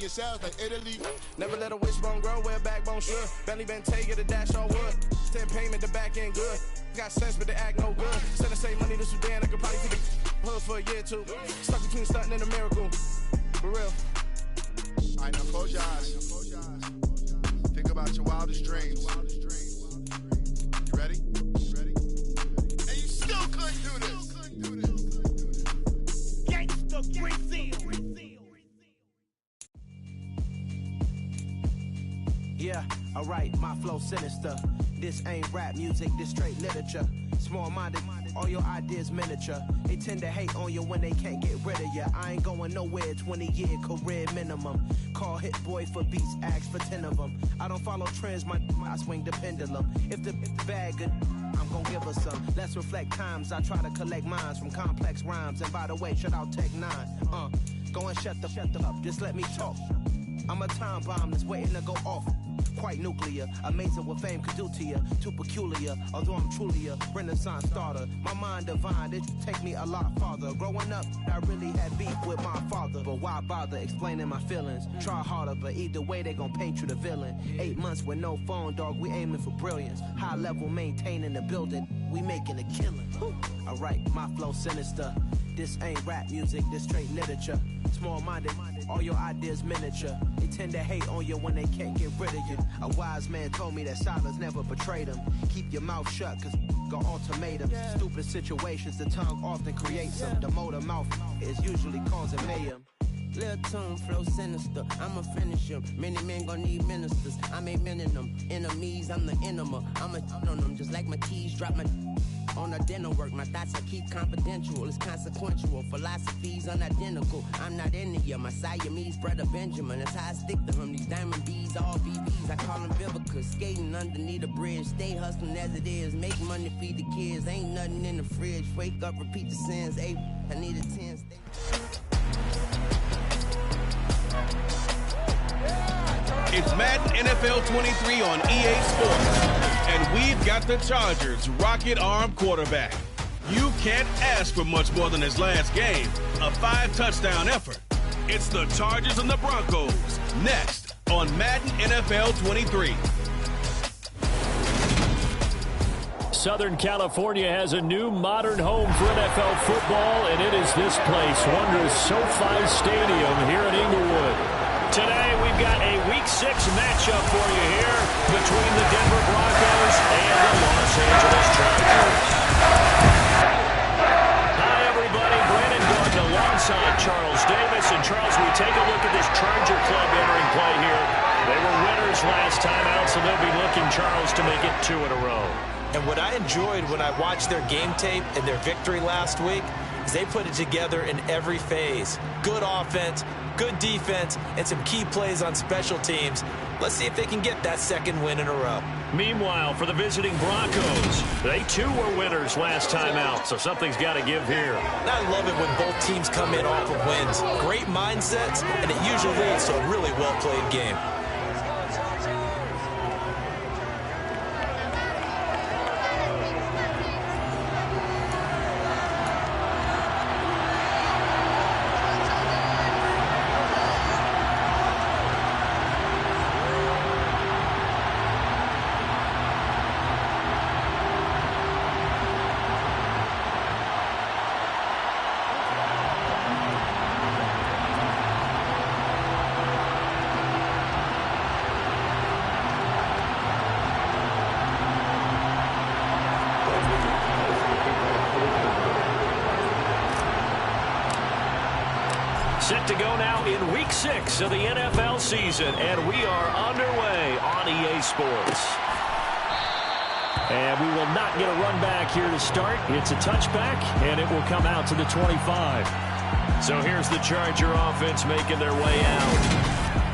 yourselves like Italy. Never let a wishbone grow where a backbone should. Belly been take it a dash all wood. 10 payment, the back end good. Got sense, but they act no good. Send the same money to Sudan, I could probably take a hood for a year or two. Stuck between stunting and a miracle. For real. All right, now close your eyes. Think about your wildest dreams. You ready? And you still couldn't do this. Gangsta Brazil. Yeah, alright, my flow sinister. This ain't rap music, this straight literature. Small-minded, all your ideas miniature. They tend to hate on you when they can't get rid of you. I ain't going nowhere, 20-year career minimum. Call Hit Boy for beats, ask for 10 of them. I don't follow trends, I swing the pendulum. If the bag good, I'm gonna give her some. Let's reflect times, I try to collect minds from complex rhymes. And by the way, shout out Tech 9. Go and shut the up, just let me talk. I'm a time bomb that's waiting to go off. Quite nuclear, amazing what fame could do to you. Too peculiar, although I'm truly a renaissance starter. My mind divine, it take me a lot farther. Growing up, I really had beef with my father. But why bother explaining my feelings? Try harder, but either way they gon' paint you the villain. 8 months with no phone, dog, we aiming for brilliance. High level maintaining the building, we making a killing. Alright, my flow sinister. This ain't rap music, this straight literature. Small-minded, all your ideas miniature. They tend to hate on you when they can't get rid of you. A wise man told me that silence never betrayed him. Keep your mouth shut, cause got ultimatums. Stupid situations, the tongue often creates them. The motor mouth is usually causing mayhem. Lil' tune, flow sinister, I'ma finish him. Many men gon' need ministers, I'm a men in them. Enemies, I'm the enema, I'ma on them. Just like my keys, drop my on the dinner work. My thoughts I keep confidential, it's consequential. Philosophies unidentical, I'm not into you. My Siamese brother Benjamin, that's how I stick to him. These diamond bees, all BBs, I call them Vivica. Skating underneath the bridge, stay hustling as it is. Make money, feed the kids, ain't nothing in the fridge. Wake up, repeat the sins, I need a 10. It's Madden NFL 23 on EA Sports, and we've got the Chargers' rocket arm quarterback. You can't ask for much more than his last game, a 5-touchdown effort. It's the Chargers and the Broncos, next on Madden NFL 23. Southern California has a new modern home for NFL football, and it is this place, wondrous SoFi Stadium here in Inglewood. Today, we've got a Week 6 matchup for you here between the Denver Broncos and the Los Angeles Chargers. Hi, everybody. Brandon Gordon alongside Charles Davis. And, Charles, we take a look at this Charger club entering play here. They were winners last time out, so they'll be looking, Charles, to make it 2 in a row. And what I enjoyed when I watched their game tape and their victory last week is they put it together in every phase. Good offense, good defense, and some key plays on special teams. Let's see if they can get that second win in a row. Meanwhile, for the visiting Broncos, they too were winners last time out, so something's got to give here. And I love it when both teams come in off of wins. Great mindsets, and it usually leads to a really well-played game. Set to go now in Week 6 of the NFL season, and we are underway on EA Sports. And we will not get a run back here to start. It's a touchback, and it will come out to the 25. So here's the Charger offense making their way out.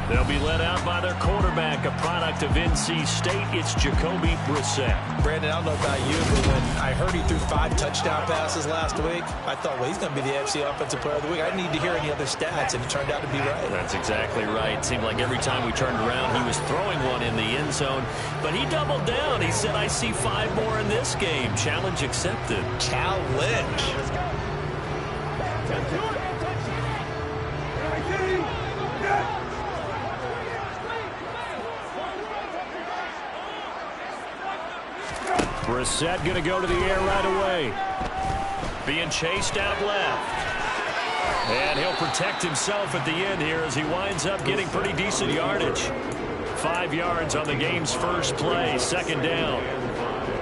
They'll be led out by their quarterback, a product of NC State. It's Jacoby Brissett. Brandon, I don't know about you, but when I heard he threw 5 touchdown passes last week, I thought, well, he's going to be the AFC Offensive Player of the Week. I didn't need to hear any other stats, and it turned out to be right. That's exactly right. It seemed like every time we turned around, he was throwing one in the end zone. But he doubled down. He said, I see 5 more in this game. Challenge accepted. Challenge. Brissett going to go to the air right away. Being chased out left. And he'll protect himself at the end here as he winds up getting pretty decent yardage. 5 yards on the game's first play, second down.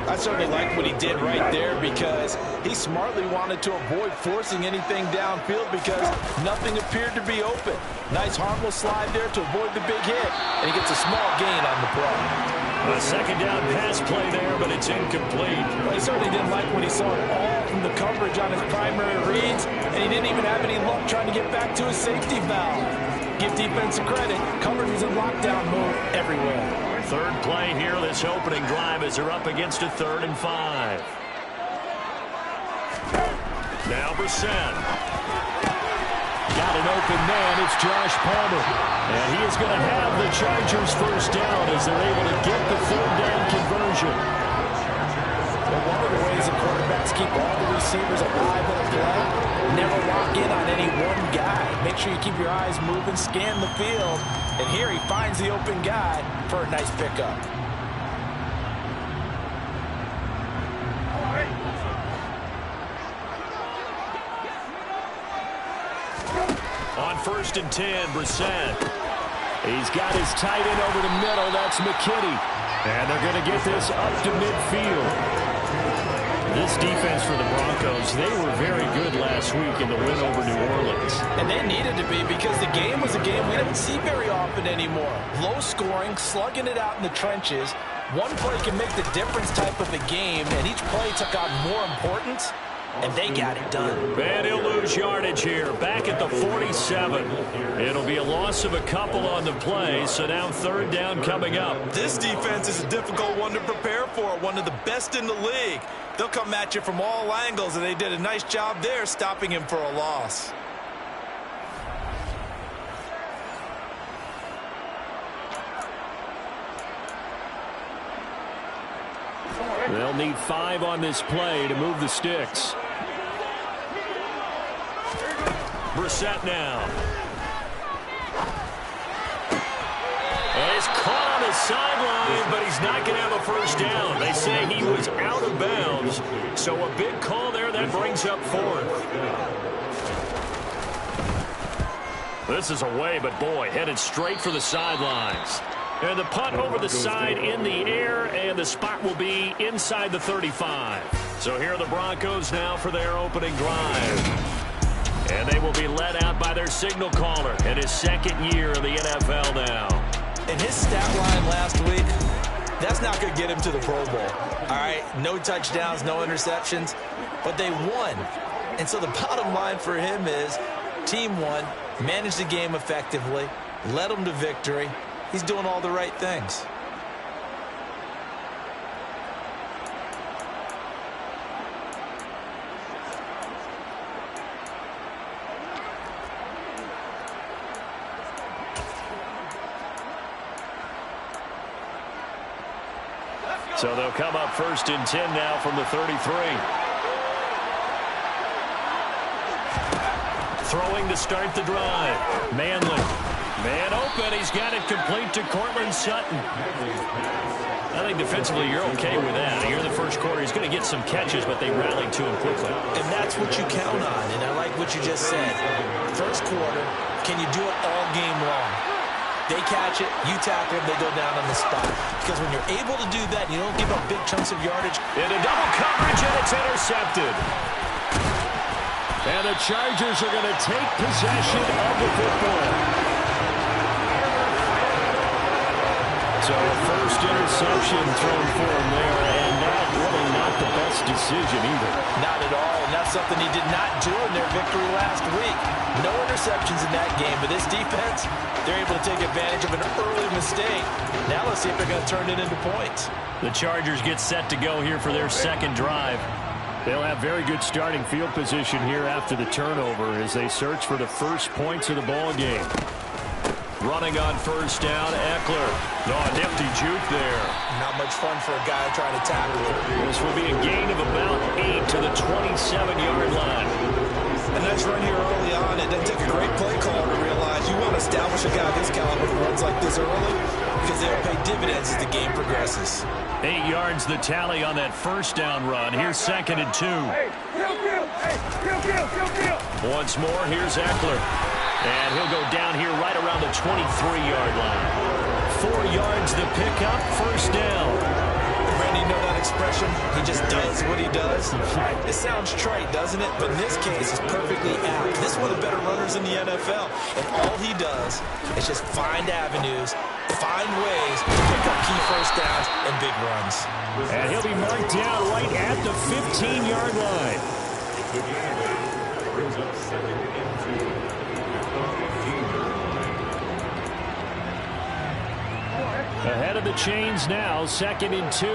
I certainly like what he did right there because he smartly wanted to avoid forcing anything downfield because nothing appeared to be open. Nice harmless slide there to avoid the big hit, and he gets a small gain on the play. A second down pass play there, but it's incomplete. Well, he certainly didn't like when he saw it all from the coverage on his primary reads, and he didn't even have any luck trying to get back to his safety valve. Give defensive credit. Coverage was in lockdown mode everywhere. Third play here, this opening drive as they're up against a 3rd and 5. Now Brissett. Got an open man, it's Josh Palmer. And he is going to have the Chargers first down as they're able to get the 3rd down conversion. Well, one of the ways that quarterbacks keep all the receivers alive in a play, never lock in on any one guy. Make sure you keep your eyes moving, scan the field. And here he finds the open guy for a nice pickup. On 1st and 10, Brissett. He's got his tight end over the middle. That's McKinney. And they're going to get this up to midfield. This defense for the Broncos, they were very good last week in the win over New Orleans. And they needed to be because the game was a game we don't see very often anymore. Low scoring, slugging it out in the trenches. One play can make the difference type of a game, and each play took on more importance, and they got it done. And he'll lose yardage here, back at the 47. It'll be a loss of a couple on the play, so now 3rd down coming up. This defense is a difficult one to prepare for, one of the best in the league. They'll come at you from all angles, and they did a nice job there stopping him for a loss. They'll need 5 on this play to move the sticks. Brissett now. And he's caught on the sideline, but he's not going to have a first down. They say he was out of bounds, so a big call there that brings up 4th. This is away, but boy, headed straight for the sidelines. And the punt over the side in the air, and the spot will be inside the 35. So here are the Broncos now for their opening drive. And they will be led out by their signal caller in his 2nd year in the NFL now. And his stat line last week, that's not going to get him to the Pro Bowl. All right, no touchdowns, no interceptions, but they won. And so the bottom line for him is team won, managed the game effectively, led them to victory. He's doing all the right things. So they'll come up 1st and 10 now from the 33. Throwing to start the drive. Manley. Man open. He's got it complete to Courtland Sutton. I think defensively you're okay with that. Here in the first quarter, he's going to get some catches, but they rallied to him quickly. And that's what you count on, and I like what you just said. First quarter, can you do it all game long? They catch it, you tackle them, they go down on the spot. Because when you're able to do that, you don't give up big chunks of yardage. Into double coverage, and it's intercepted. And the Chargers are going to take possession of the football. So a first interception thrown for him there, and that really not the best decision either. Not at all, and that's something he did not do in their victory last week. No interceptions in that game, but this defense, they're able to take advantage of an early mistake. Now let's see if they're going to turn it into points. The Chargers get set to go here for their second drive. They'll have very good starting field position here after the turnover as they search for the first points of the ball game. Running on first down, Eckler. Oh, a nifty juke there. Not much fun for a guy trying to tackle. This will be a gain of about 8 to the 27-yard line. A nice run here early on. It doesn't take a great play caller to realize you want to establish a guy this caliber who runs like this early because they'll pay dividends as the game progresses. 8 yards the tally on that first down run. Here's 2nd and 2. Once more, here's Eckler. And he'll go down here right around the 23-yard line. 4 yards the pickup, first down. Randy, you know that expression? He just does what he does. It sounds trite, doesn't it? But in this case, it's perfectly apt. This is one of the better runners in the NFL. And all he does is just find avenues, find ways to pick up key first downs and big runs. And he'll be marked down right at the 15-yard line. Ahead of the chains now, 2nd and 2.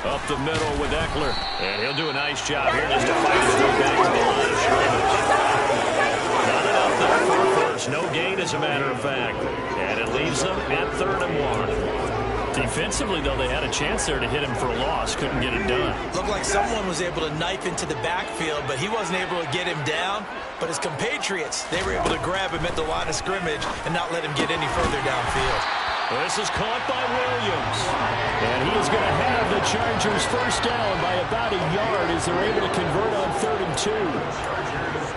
Up the middle with Eckler. And he'll do a nice job here just to fight his way back to the line of scrimmage. Not enough there for a first. No gain, as a matter of fact. And it leaves them at 3rd and 1. Defensively, though, they had a chance there to hit him for a loss. Couldn't get it done. Looked like someone was able to knife into the backfield, but he wasn't able to get him down. But his compatriots, they were able to grab him at the line of scrimmage and not let him get any further downfield. This is caught by Williams. And he is going to have the Chargers first down by about a yard as they're able to convert on 3rd and 2.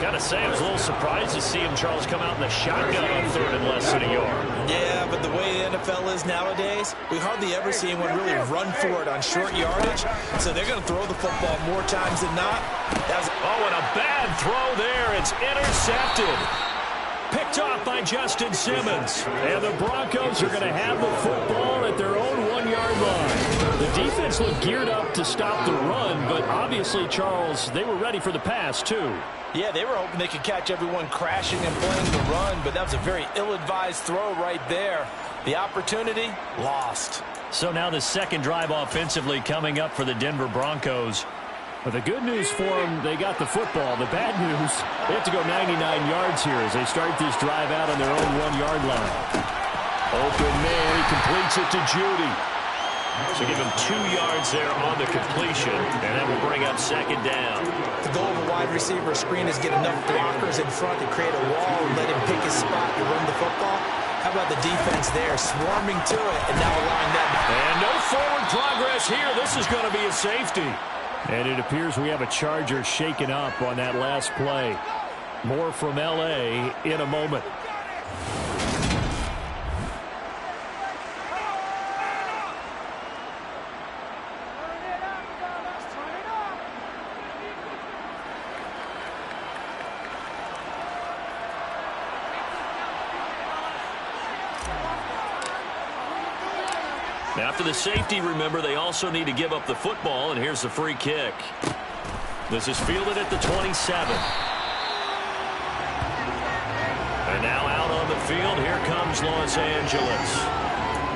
Got to say, I was a little surprised to see him, Charles, come out in the shotgun on 3rd and less than a yard. Yeah, but the way the NFL is nowadays, we hardly ever see anyone really run for it on short yardage. So they're going to throw the football more times than not. And a bad throw there. It's intercepted. Picked off by Justin Simmons. And the Broncos are going to have the football at their own 1-yard line. The defense looked geared up to stop the run, but obviously, Charles, they were ready for the pass, too. Yeah, they were hoping they could catch everyone crashing and playing the run, but that was a very ill-advised throw right there. The opportunity, lost. So now the second drive offensively coming up for the Denver Broncos. But the good news for them, they got the football. The bad news, they have to go 99 yards here as they start this drive out on their own 1-yard line. Open man, he completes it to Judy. So give him 2 yards there on the completion, and that will bring up 2nd down. The goal of a wide receiver screen is get enough blockers in front to create a wall and let him pick his spot to run the football. How about the defense there, swarming to it, and now allowing that. And no forward progress here. This is going to be a safety. And it appears we have a Charger shaken up on that last play. More from L.A. in a moment. After the safety, remember, they also need to give up the football, and here's the free kick. This is fielded at the 27. And now out on the field, here comes Los Angeles.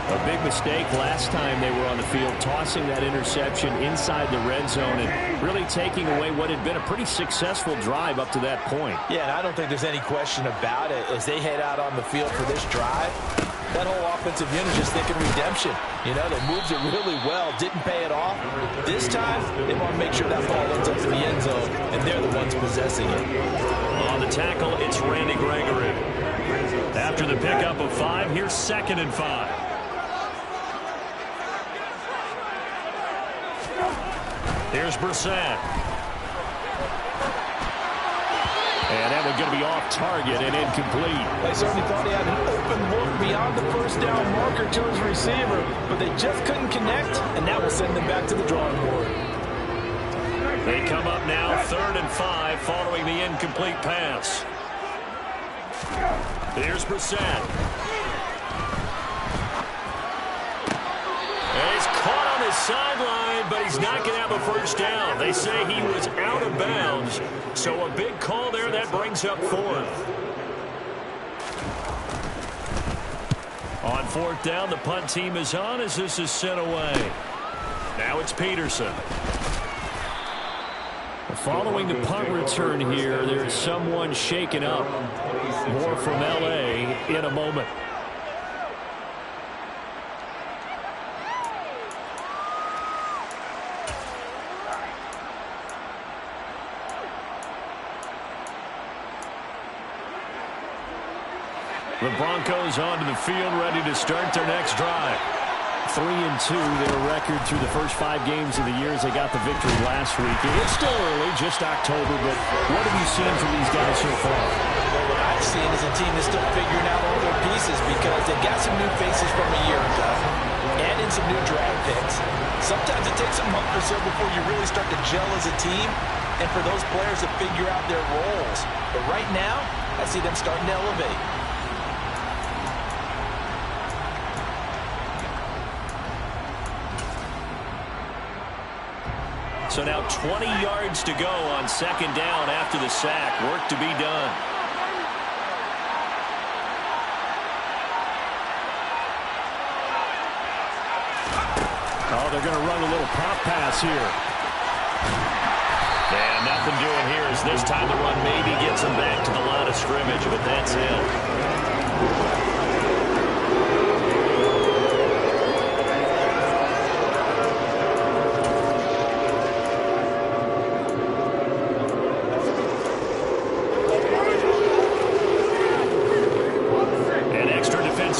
A big mistake last time they were on the field, tossing that interception inside the red zone and really taking away what had been a pretty successful drive up to that point. Yeah, and I don't think there's any question about it. As they head out on the field for this drive, that whole offensive unit just thinking redemption. You know, they moved it really well, didn't pay it off. This time, they want to make sure that ball ends up in the end zone, and they're the ones possessing it. On the tackle, it's Randy Gregory. After the pickup of 5, here's 2nd and 5. Here's Brissett. And that one's going to be off target and incomplete. They certainly thought he had an open look beyond the first down marker to his receiver, but they just couldn't connect, and that will send them back to the drawing board. They come up now 3rd and 5 following the incomplete pass. Here's Brissett. And he's caught on his sideline, but he's not going to have a first down. They say he was out of bounds. So a big call there. That brings up 4th. On 4th down, the punt team is on as this is sent away. Now it's Peterson. Following the punt return here, there's someone shaken up. More from L.A. in a moment. The Broncos onto the field, ready to start their next drive. 3-2, their record through the first 5 games of the year as they got the victory last week. It's still early, just October, but what have you seen from these guys so far? Well, what I've seen is a team that's still figuring out all their pieces because they've got some new faces from a year ago and in some new draft picks. Sometimes it takes a month or so before you really start to gel as a team and for those players to figure out their roles. But right now, I see them starting to elevate. So now 20 yards to go on second down after the sack. Work to be done. Oh, they're going to run a little pop pass here. And nothing doing here as this time the run maybe gets them back to the line of scrimmage, but that's it.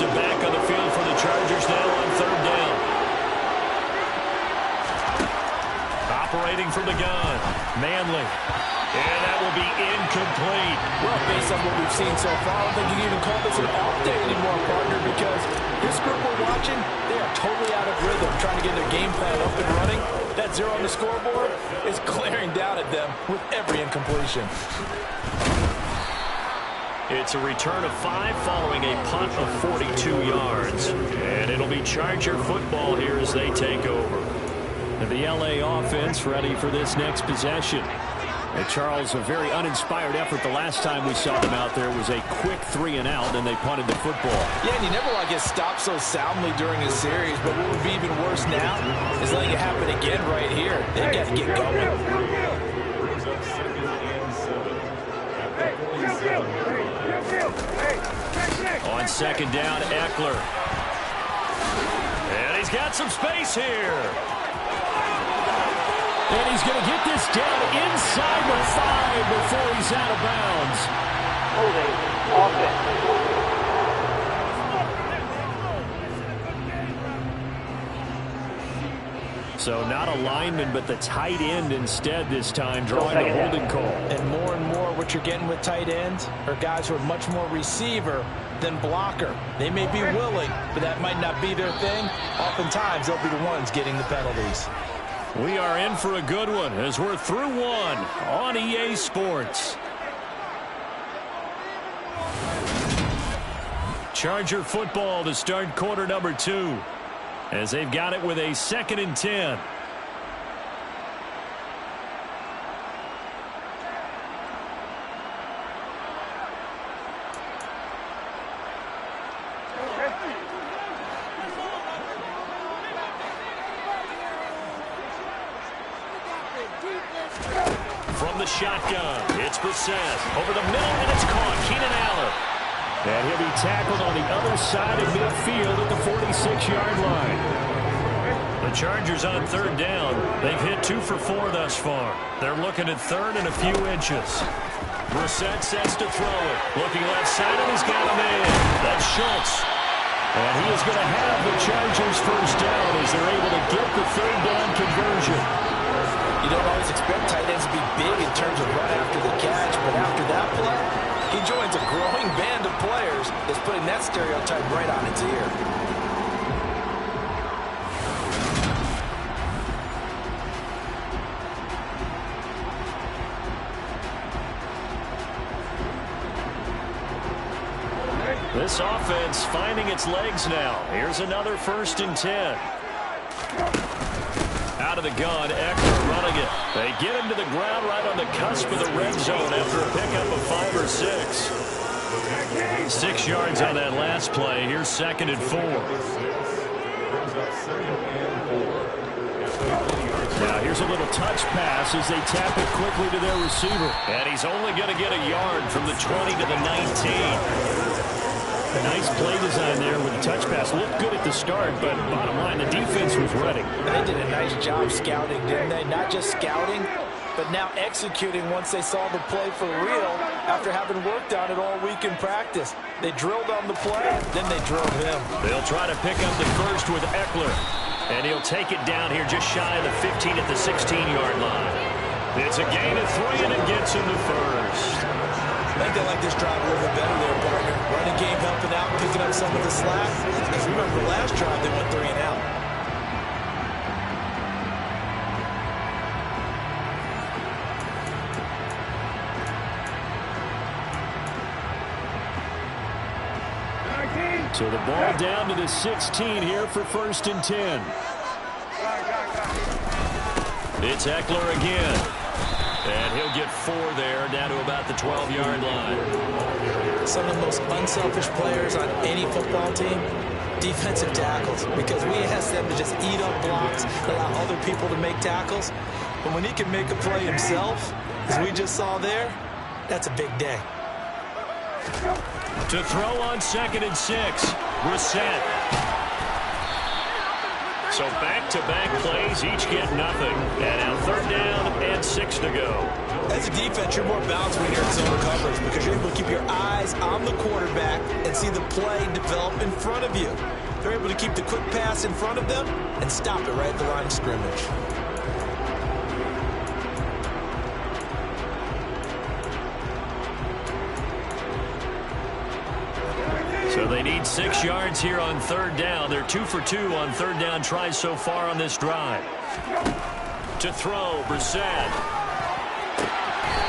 Back on the field for the Chargers now on third down. Operating from the gun, Manley. And that will be incomplete. Well, based on what we've seen so far, I don't think you can even call this an off day anymore, partner, because this group we're watching, they are totally out of rhythm, trying to get their game plan up and running. That 0 on the scoreboard is glaring down at them with every incompletion. It's a return of 5 following a punt of 42 yards. And it'll be Charger football here as they take over. And the LA offense ready for this next possession. And Charles, a very uninspired effort the last time we saw them out there was a quick 3 and out, and they punted the football. Yeah, and you never want to get stopped so soundly during a series, but what would be even worse now is letting it happen again right here. They've got to get going. On second down, Eckler. And he's got some space here. And he's going to get this down inside the 5 before he's out of bounds. Holding offense. So not a lineman, but the tight end instead this time, drawing the holding call. And more what you're getting with tight ends are guys who are much more receiver than blocker. They may be willing, but that might not be their thing. Oftentimes, they'll be the ones getting the penalties. We are in for a good one as we're through one on EA Sports. Charger football to start quarter number 2. As they've got it with a 2nd and 10. From the shotgun, it's Brissett. Over the middle, and it's caught. Keenan Allen. And he'll be tackled on the other side of midfield at the 46-yard line. The Chargers on third down. They've hit 2 for 4 thus far. They're looking at third and a few inches. Brissett sets to throw it. Looking left side, and he's got him in. That's Schultz. And he is going to have the Chargers first down as they're able to get the third down conversion. You don't always expect tight ends to be big in terms of run after the catch, but after that play, he joins a growing band of players that's putting that stereotype right on its ear. This offense finding its legs now. Here's another 1st and 10. Out of the gun, Eckler running it. They get him to the ground right on the cusp of the red zone after a pickup of 5 or 6. 6 yards on that last play. Here's 2nd and 4. Now here's a little touch pass as they tap it quickly to their receiver. And he's only going to get a yard from the 20 to the 19. A nice play design there with the touch pass. Looked good at the start, but bottom line, the defense was ready. They did a nice job scouting, didn't they? Not just scouting, but now executing once they saw the play for real after having worked on it all week in practice. They drilled on the play, then they drilled him. They'll try to pick up the first with Eckler, and he'll take it down here just shy of the 15 at the 16-yard line. It's a gain of 3, and it gets him the first. I think they like this drive a little bit better there, partner. Running game helping out, picking up some of the slack. Because remember, the last drive, they went 3 and out. So the ball down to the 16 here for 1st and 10. It's Eckler again. And he'll get 4 there, down to about the 12-yard line. Some of the most unselfish players on any football team, defensive tackles. Because we ask them to just eat up blocks, allow other people to make tackles. But when he can make a play himself, as we just saw there, that's a big day. To throw on 2nd and 6, Brissett. So back-to-back plays, each get nothing. And now 3rd down and 6 to go. As a defense, you're more balanced when you're in zone coverage because you're able to keep your eyes on the quarterback and see the play develop in front of you. They're able to keep the quick pass in front of them and stop it right at the line of scrimmage. So they need 6 yards here on 3rd down. They're 2 for 2 on 3rd down tries so far on this drive. To throw, Brissett.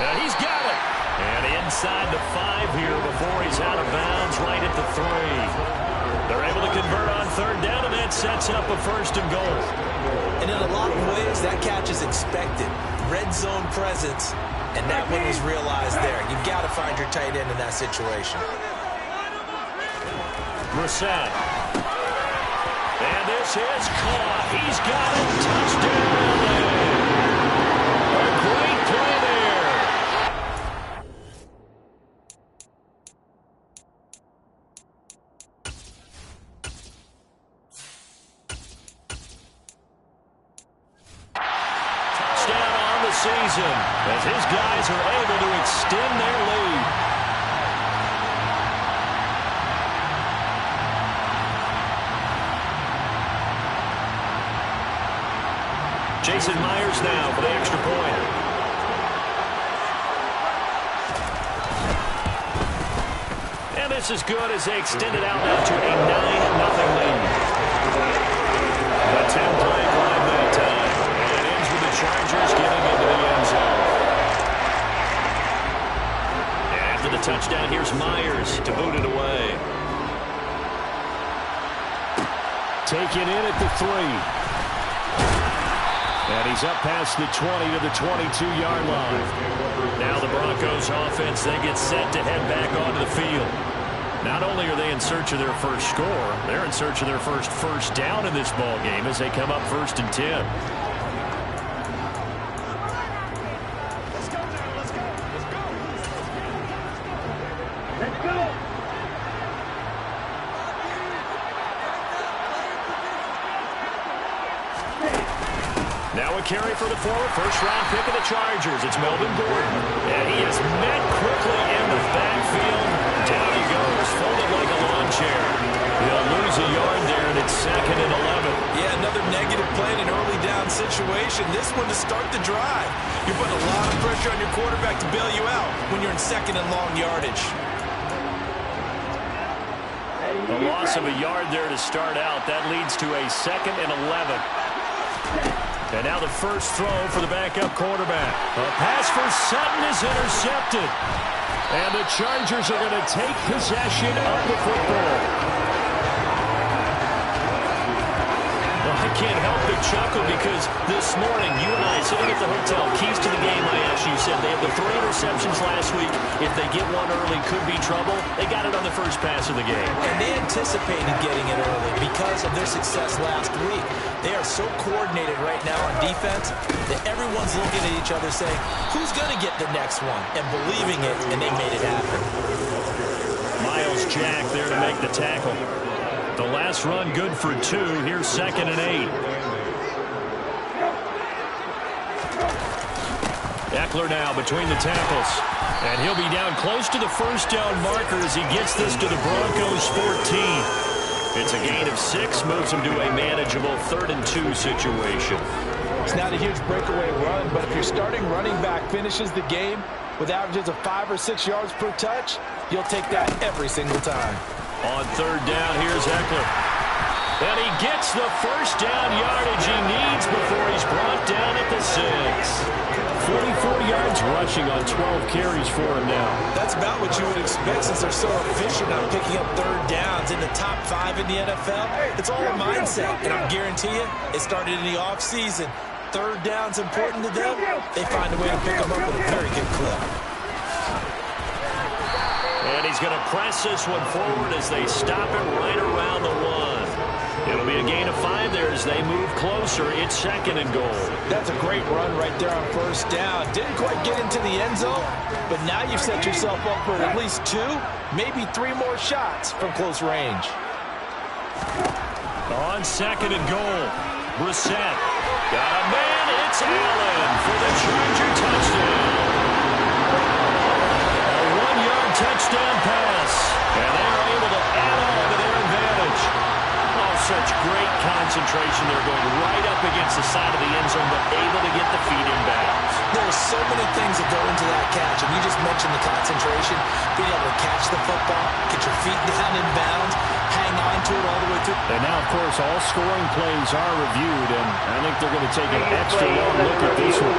And he's got it. And inside the 5 here before he's out of bounds, right at the 3. They're able to convert on 3rd down, and that sets up a 1st and goal. And in a lot of ways, that catch is expected. Red zone presence, and that one was realized there. You've got to find your tight end in that situation. Brissett. And this is caught. He's got it. Touchdown. A great play there. Touchdown on the season as his guys are able to extend their lead. Jason Myers now for the extra point. And this is good as they extend it out now to a 9-0 lead. A 10-play drive that time. And it ends with the Chargers getting into the end zone. And after the touchdown, here's Myers to boot it away. Taken in at the 3. And he's up past the 20 to the 22-yard line. Now the Broncos offense, they get set to head back onto the field. Not only are they in search of their first score, they're in search of their first down in this ball game as they come up 1st and 10. Carry for the forward, first-round pick of the Chargers. It's Melvin Gordon. And he is met quickly in the backfield. Down he goes, folded like a lawn chair. He'll lose a yard there, and it's 2nd and 11. Yeah, another negative play in an early down situation. This one to start the drive. You're putting a lot of pressure on your quarterback to bail you out when you're in 2nd and long yardage. A loss of a yard there to start out. That leads to a 2nd and 11. And now the first throw for the backup quarterback. A pass for Sutton is intercepted. And the Chargers are going to take possession of the football. Well, I can't help but chuckle because this morning, you and I sitting at the hotel, keys to the game, I asked you, said they have the 3 interceptions last week. If they get one early, could be trouble. They got it on the first pass of the game. And they anticipated getting it early because of their success last week. They are so coordinated right now on defense that everyone's looking at each other saying, who's going to get the next one? And believing it, and they made it happen. Myles Jack there to make the tackle. The last run good for 2. Here's 2nd and 8. Ekeler now between the tackles. And he'll be down close to the first down marker as he gets this to the Broncos 14. It's a gain of 6, moves him to a manageable 3rd and 2 situation. It's not a huge breakaway run, but if your starting running back finishes the game with averages of 5 or 6 yards per touch, you'll take that every single time. On 3rd down, here's Ekeler. And he gets the first down yardage he needs before he's brought down at the 6. 44 yards rushing on 12 carries for him now. That's about what you would expect since they're so efficient on picking up 3rd downs in the top 5 in the NFL. It's all a mindset, and I guarantee you it started in the offseason. 3rd down's important to them. They find a way to pick them up at a very good clip. And he's going to press this one forward as they stop him right around the 1. It'll be a gain of 5 there as they move closer. It's 2nd and goal. That's a great run right there on 1st down. Didn't quite get into the end zone, but now you've set yourself up for at least 2, maybe 3 more shots from close range. On 2nd and goal, Brissett. Got a man, it's Allen for the Charger touchdown. A 1-yard touchdown pass, and they are able to add on to their advantage. Oh, such great concentration. They're going right up against the side of the end zone, but able to get the feet in bounds. There's so many things that go into that catch, and you just mentioned the concentration, being able to catch the football, get your feet down in bounds, hang on to it all the way through. And now, of course, all scoring plays are reviewed, and I think they're going to take an extra long look at this one.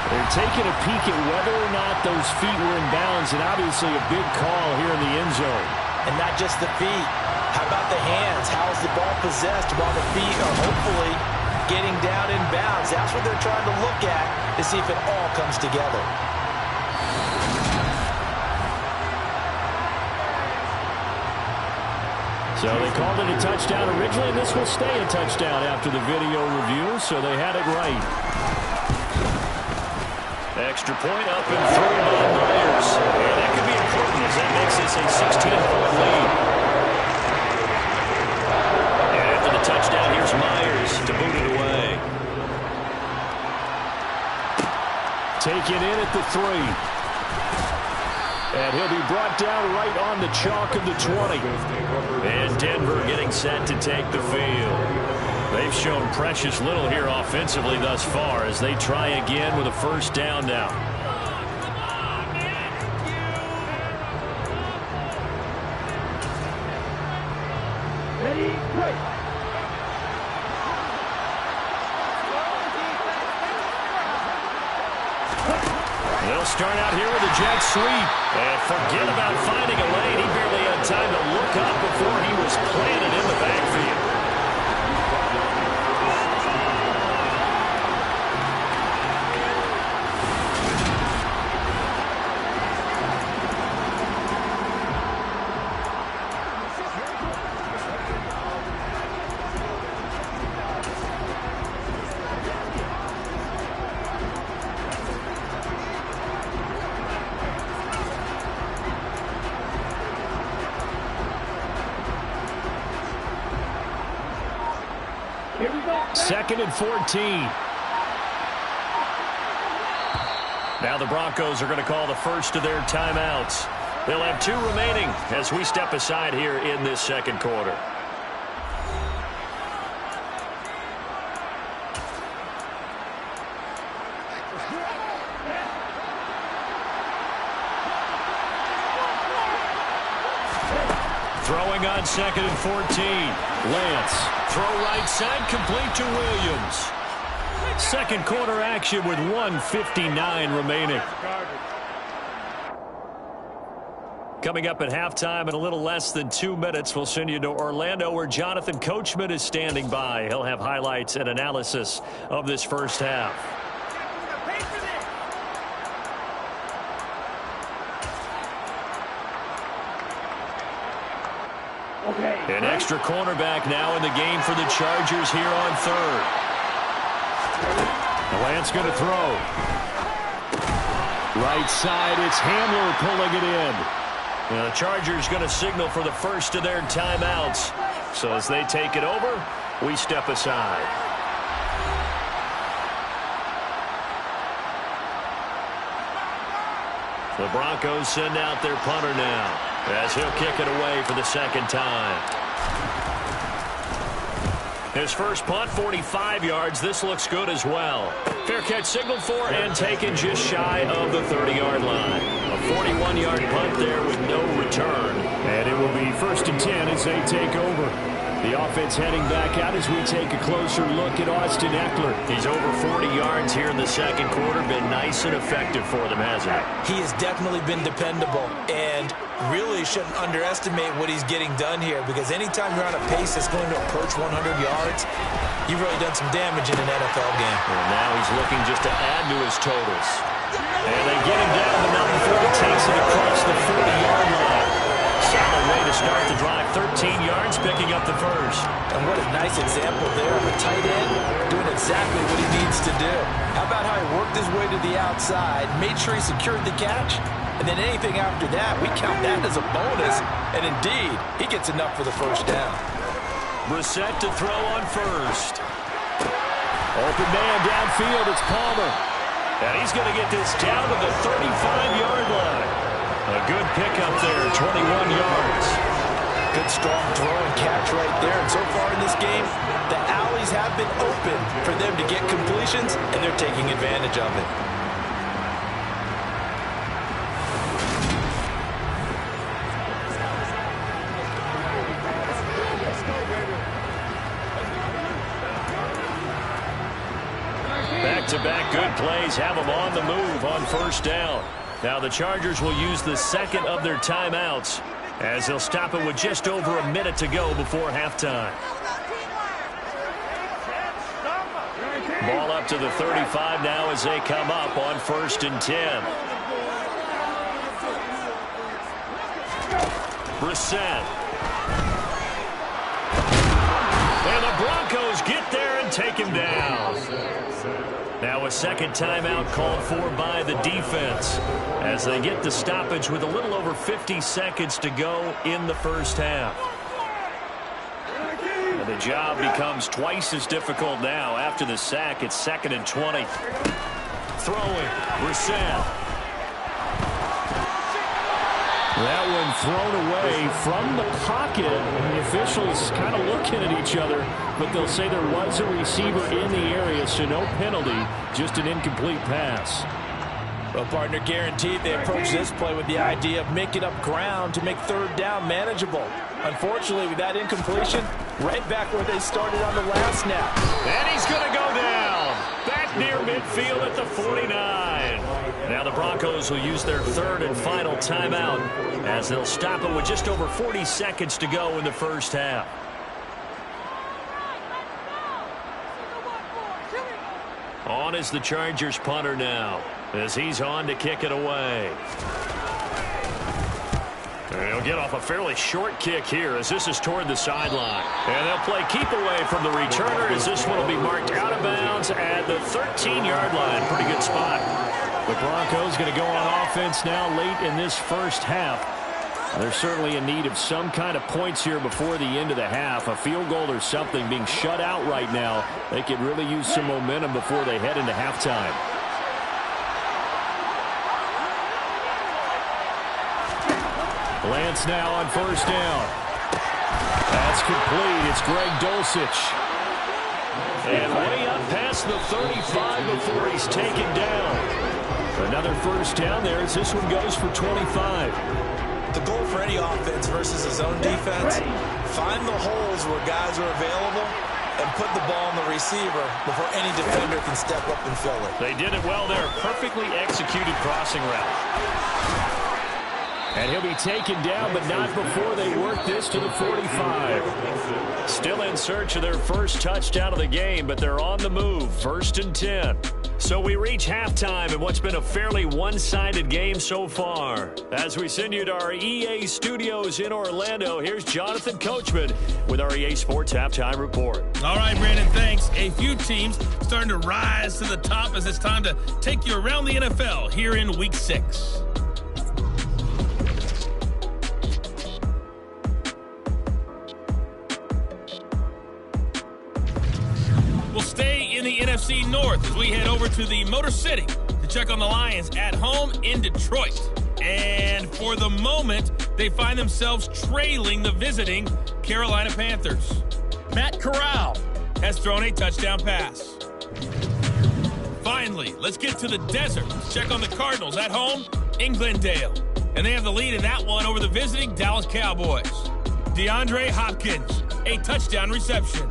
They're taking a peek at whether or not those feet were in bounds, and obviously a big call here in the end zone. And not just the feet. How about the hands? How is the ball possessed while the feet are hopefully getting down in bounds? That's what they're trying to look at to see if it all comes together. So they called it a touchdown originally, and this will stay a touchdown after the video review, so they had it right. Extra point up and through by Myers. And that could be important as that makes this a 16-point lead. And after the touchdown, here's Myers to boot it away. Taken in at the 3. And he'll be brought down right on the chalk of the 20. And Denver getting set to take the field. They've shown precious little here offensively thus far as they try again with a first down now. Ready, play. They'll start out here with a jet sweep. And forget about finding a lane. He barely had time to look up before he was planted in the backfield. Second and 14. Now the Broncos are going to call the first of their timeouts. They'll have 2 remaining as we step aside here in this second quarter. Throwing on second and 14. Lance. Throw right side, complete to Williams. Second quarter action with 1:59 remaining. Coming up at halftime in a little less than 2 minutes, we'll send you to Orlando where Jonathan Coachman is standing by. He'll have highlights and analysis of this first half. An extra cornerback now in the game for the Chargers here on third. Lance going to throw. Right side, it's Hamler pulling it in. Now the Chargers going to signal for the first of their timeouts. So as they take it over, we step aside. The Broncos send out their punter now, as he'll kick it away for the second time. His first punt, 45 yards. This looks good as well. Fair catch signaled for and taken just shy of the 30-yard line. A 41-yard punt there with no return. And it will be 1st and 10 as they take over. The offense heading back out as we take a closer look at Austin Ekeler. He's over 40 yards here in the second quarter. Been nice and effective for them, hasn't he? He has definitely been dependable, and really shouldn't underestimate what he's getting done here, because anytime you're on a pace that's going to approach 100 yards, you've really done some damage in an NFL game. And now he's looking just to add to his totals. And they get him down, but now before he takes it across the 40-yard line. Solid way to start the drive. 13 yards, picking up the first. And what a nice example there of a tight end doing exactly what he needs to do. How about how he worked his way to the outside, made sure he secured the catch, and then anything after that, we count that as a bonus. And indeed, he gets enough for the first down. Brissett to throw on first. Open man downfield, it's Palmer. And he's going to get this down to the 35-yard line. A good pickup there, 21 yards. Good strong throw and catch right there. And so far in this game, the alleys have been open for them to get completions, and they're taking advantage of it. Back-to-back good plays have them on the move on first down. Now the Chargers will use the second of their timeouts as they'll stop it with just over a minute to go before halftime. Ball up to the 35 now as they come up on 1st and 10. Brissett. And the Broncos get there and take him down. Now a second timeout called for by the defense as they get the stoppage with a little over 50 seconds to go in the first half. And the job becomes twice as difficult now after the sack. It's 2nd and 20. Throwing, Brissett. That one thrown away from the pocket. The officials kind of looking at each other, but they'll say there was a receiver in the area, so no penalty, just an incomplete pass. Well, partner, guaranteed they approach this play with the idea of making up ground to make 3rd down manageable. Unfortunately, with that incompletion, right back where they started on the last snap. And he's going to go down. Back near midfield at the 49. Now the Broncos will use their 3rd and final timeout as they'll stop it with just over 40 seconds to go in the first half. On is the Chargers punter now as he's on to kick it away. And he'll get off a fairly short kick here as this is toward the sideline. And they'll play keep away from the returner as this one will be marked out of bounds at the 13-yard line. Pretty good spot. The Broncos going to go on offense now late in this first half. They're certainly in need of some kind of points here before the end of the half. A field goal or something, being shut out right now. They could really use some momentum before they head into halftime. Lance now on first down. That's complete. It's Greg Dulcich. And way up past the 35 before he's taken down. Another first down there as this one goes for 25. The goal for any offense versus his own defense, find the holes where guys are available and put the ball on the receiver before any defender can step up and fill it. They did it well there. Perfectly executed crossing route. And he'll be taken down, but not before they work this to the 45. Still in search of their first touchdown of the game, but they're on the move. 1st and 10. So we reach halftime in what's been a fairly one-sided game so far. As we send you to our EA studios in Orlando, here's Jonathan Coachman with our EA Sports Halftime Report. All right, Brandon, thanks. A few teams starting to rise to the top as it's time to take you around the NFL here in Week 6. We'll stay in the NFC North as we head over to the Motor City to check on the Lions at home in Detroit. And for the moment, they find themselves trailing the visiting Carolina Panthers. Matt Corral has thrown a touchdown pass. Finally, let's get to the desert. Let's check on the Cardinals at home in Glendale. And they have the lead in that one over the visiting Dallas Cowboys. DeAndre Hopkins, a touchdown reception.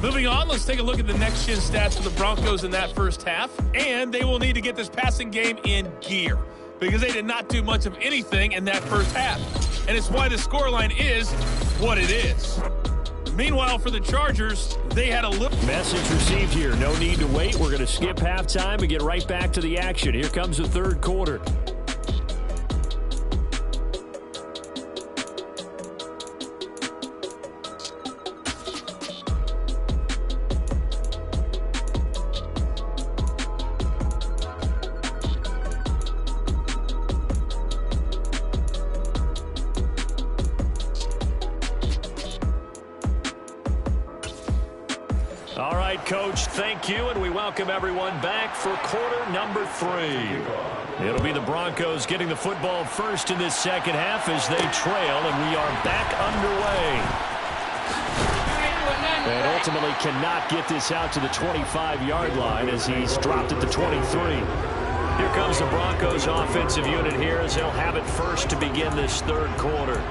Moving on, let's take a look at the next-gen stats for the Broncos in that first half. And they will need to get this passing game in gear because they did not do much of anything in that first half. And it's why the scoreline is what it is. Meanwhile, for the Chargers, they had a little... Message received here. No need to wait. We're going to skip halftime and get right back to the action. Here comes the third quarter. All right, Coach, thank you, and we welcome everyone back for quarter number 3. It'll be the Broncos getting the football first in this second half as they trail, and we are back underway. And ultimately cannot get this out to the 25-yard line as he's dropped at the 23. Here comes the Broncos offensive unit here as they'll have it first to begin this third quarter.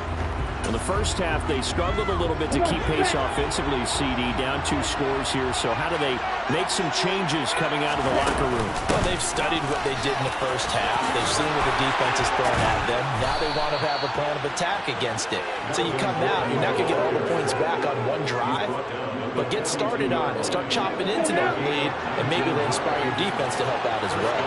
In the first half, they struggled a little bit to keep pace offensively, CD, down 2 scores here. So how do they make some changes coming out of the locker room? Well, they've studied what they did in the first half. They've seen what the defense is throwing at them. Now they want to have a plan of attack against it. So you come out, you're not going to get all the points back on one drive, but get started on it. Start chopping into that lead, and maybe they'll inspire your defense to help out as well.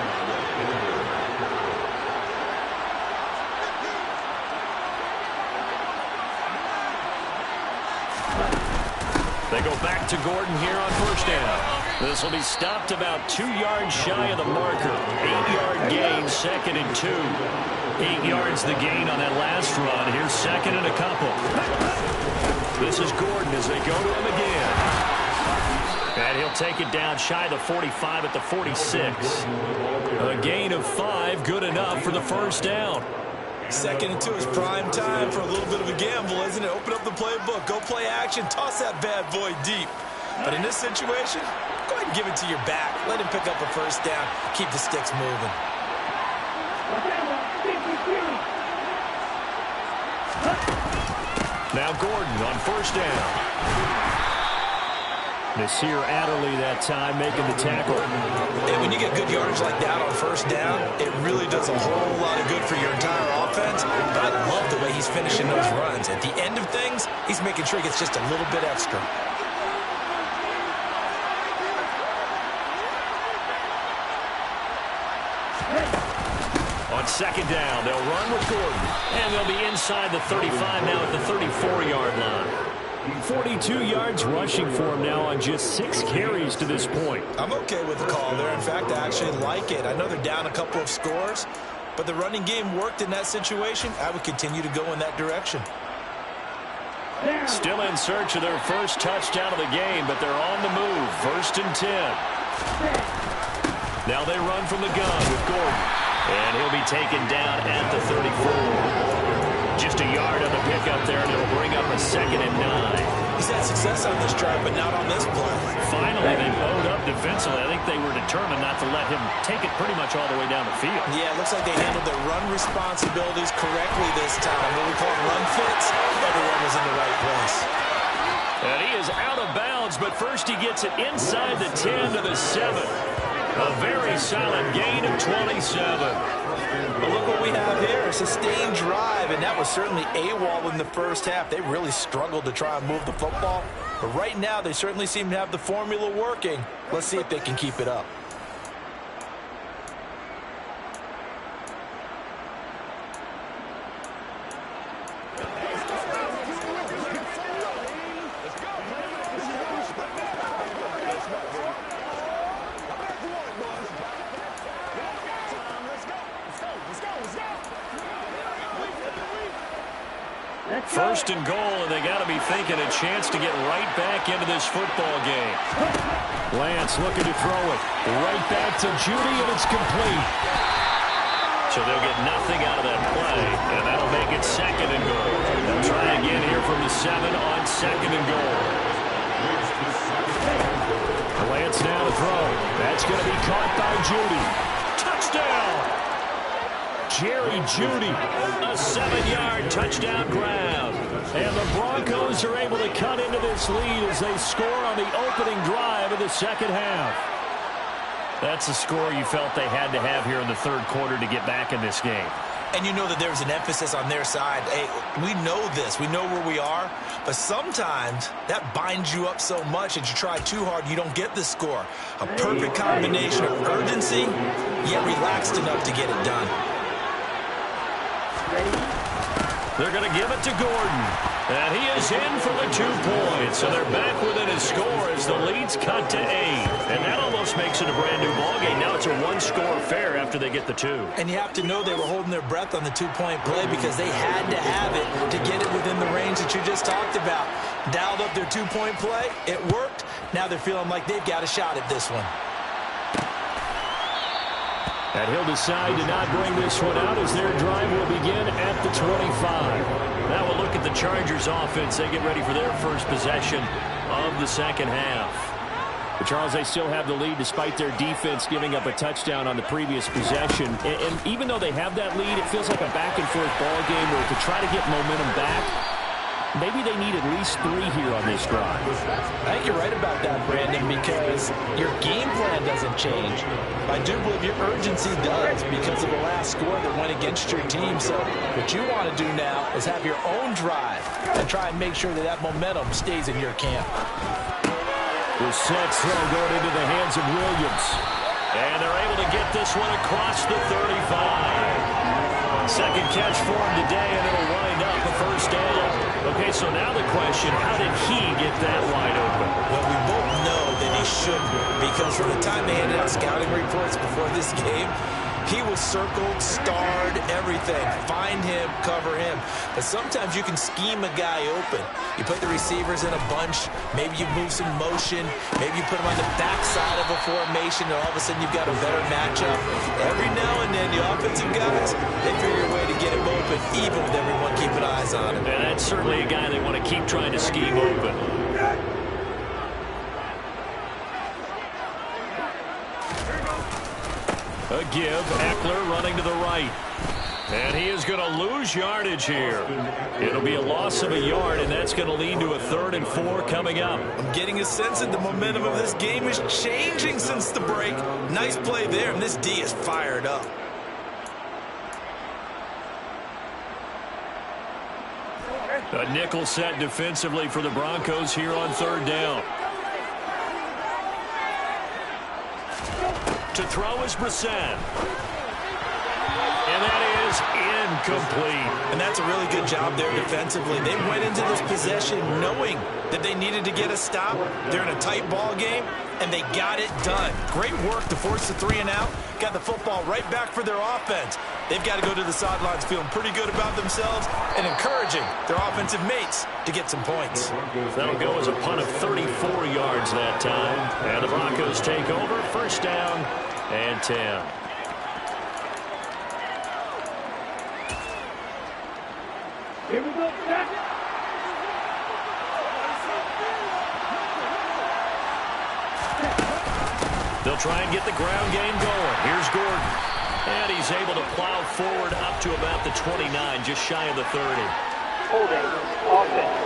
They go back to Gordon here on first down. This will be stopped about 2 yards shy of the marker. 8-yard gain, 2nd and 2. 8 yards the gain on that last run. Here's 2nd and a couple. This is Gordon as they go to him again. And he'll take it down shy of the 45 at the 46. A gain of 5, good enough for the first down. 2nd and 2 is prime time for a little bit of a gamble, isn't it? Open up the playbook, go play action, toss that bad boy deep. But in this situation, go ahead and give it to your back. Let him pick up a first down, keep the sticks moving. Now Gordon on first down. Nasir Adderley that time making the tackle. And when you get good yardage like that on first down, it really does a whole lot of good for your entire offense. But I love the way he's finishing those runs. At the end of things, he's making sure he gets just a little bit extra. On second down, they'll run with Gordon. And they'll be inside the 35 now at the 34-yard line. 42 yards rushing for him now on just 6 carries to this point. I'm okay with the call there. In fact, I actually like it. I know they're down a couple of scores, but the running game worked in that situation. I would continue to go in that direction. Still in search of their first touchdown of the game, but they're on the move. 1st and 10. Now they run from the gun with Gordon. And he'll be taken down at the 34. Just a yard on the pickup there, and it'll bring up a 2nd and 9. He's had success on this drive, but not on this play. Finally, they bowed up defensively. I think they were determined not to let him take it pretty much all the way down the field. Yeah, it looks like they handled their run responsibilities correctly this time. What we call run fits, everyone was in the right place. And he is out of bounds, but first he gets it inside the 10 to the 7. A very solid gain of 27. But look what we have here, a sustained drive, and that was certainly AWOL in the first half. They really struggled to try and move the football, but right now they certainly seem to have the formula working. Let's see if they can keep it up. First and goal, and they got to be thinking a chance to get right back into this football game. Lance looking to throw it. Right back to Judy, and it's complete. So they'll get nothing out of that play, and that'll make it 2nd and goal. They'll try again here from the 7 on 2nd and goal. Lance now to throw. That's going to be caught by Jeudy. Touchdown! Jerry Jeudy, a 7-yard touchdown grab. And the Broncos are able to cut into this lead as they score on the opening drive of the second half. That's a score you felt they had to have here in the third quarter to get back in this game. And you know that there's an emphasis on their side. Hey, we know this. We know where we are. But sometimes that binds you up so much that you try too hard, you don't get the score. A perfect combination of urgency, yet relaxed enough to get it done. They're going to give it to Gordon. And he is in for the 2 points. So they're back within a score as the lead's cut to 8. And that almost makes it a brand new ballgame. Now it's a 1-score affair after they get the 2. And you have to know they were holding their breath on the 2-point play because they had to have it to get it within the range that you just talked about. Dialed up their 2-point play. It worked. Now they're feeling like they've got a shot at this one. And he'll decide to not bring this one out as their drive will begin at the 25. Now we'll look at the Chargers offense. They get ready for their first possession of the second half. But Charles, they still have the lead despite their defense giving up a touchdown on the previous possession. And even though they have that lead, it feels like a back-and-forth ball game where to try to get momentum back, maybe they need at least 3 here on this drive. I think you're right about that, Brandon, because your game plan doesn't change. I do believe your urgency does because of the last score that went against your team. So what you want to do now is have your own drive and try and make sure that that momentum stays in your camp. The set throw going into the hands of Williams. And they're able to get this one across the 35. Second catch for him today, and it'll wind up a first down. Okay, so now the question, how did he get that wide open? Well, we both know that he shouldn't, because from the time they handed out scouting reports before this game, he was circled, starred, everything. Find him, cover him. But sometimes you can scheme a guy open. You put the receivers in a bunch. Maybe you move some motion. Maybe you put him on the backside of a formation, and all of a sudden you've got a better matchup. Every now and then, the offensive guys, they figure a way to get him open, even with everyone keeping eyes on him. And that's certainly a guy they want to keep trying to scheme open. A give, Eckler running to the right. And he is going to lose yardage here. It'll be a loss of a yard, and that's going to lead to a 3rd and 4 coming up. I'm getting a sense that the momentum of this game is changing since the break. Nice play there, and this D is fired up. A nickel set defensively for the Broncos here on 3rd down. To throw is Brissett. And that is incomplete. And that's a really good job there defensively. They went into this possession knowing that they needed to get a stop. They're in a tight ball game, and they got it done. Great work to force the 3 and out. Got the football right back for their offense. They've got to go to the sidelines feeling pretty good about themselves and encouraging their offensive mates to get some points. That'll go as a punt of 34 yards that time. And the Broncos take over. First down and 10. Here we go, Jack. They'll try and get the ground game going. Here's Gordon. And he's able to plow forward up to about the 29, just shy of the 30. Holding, offense.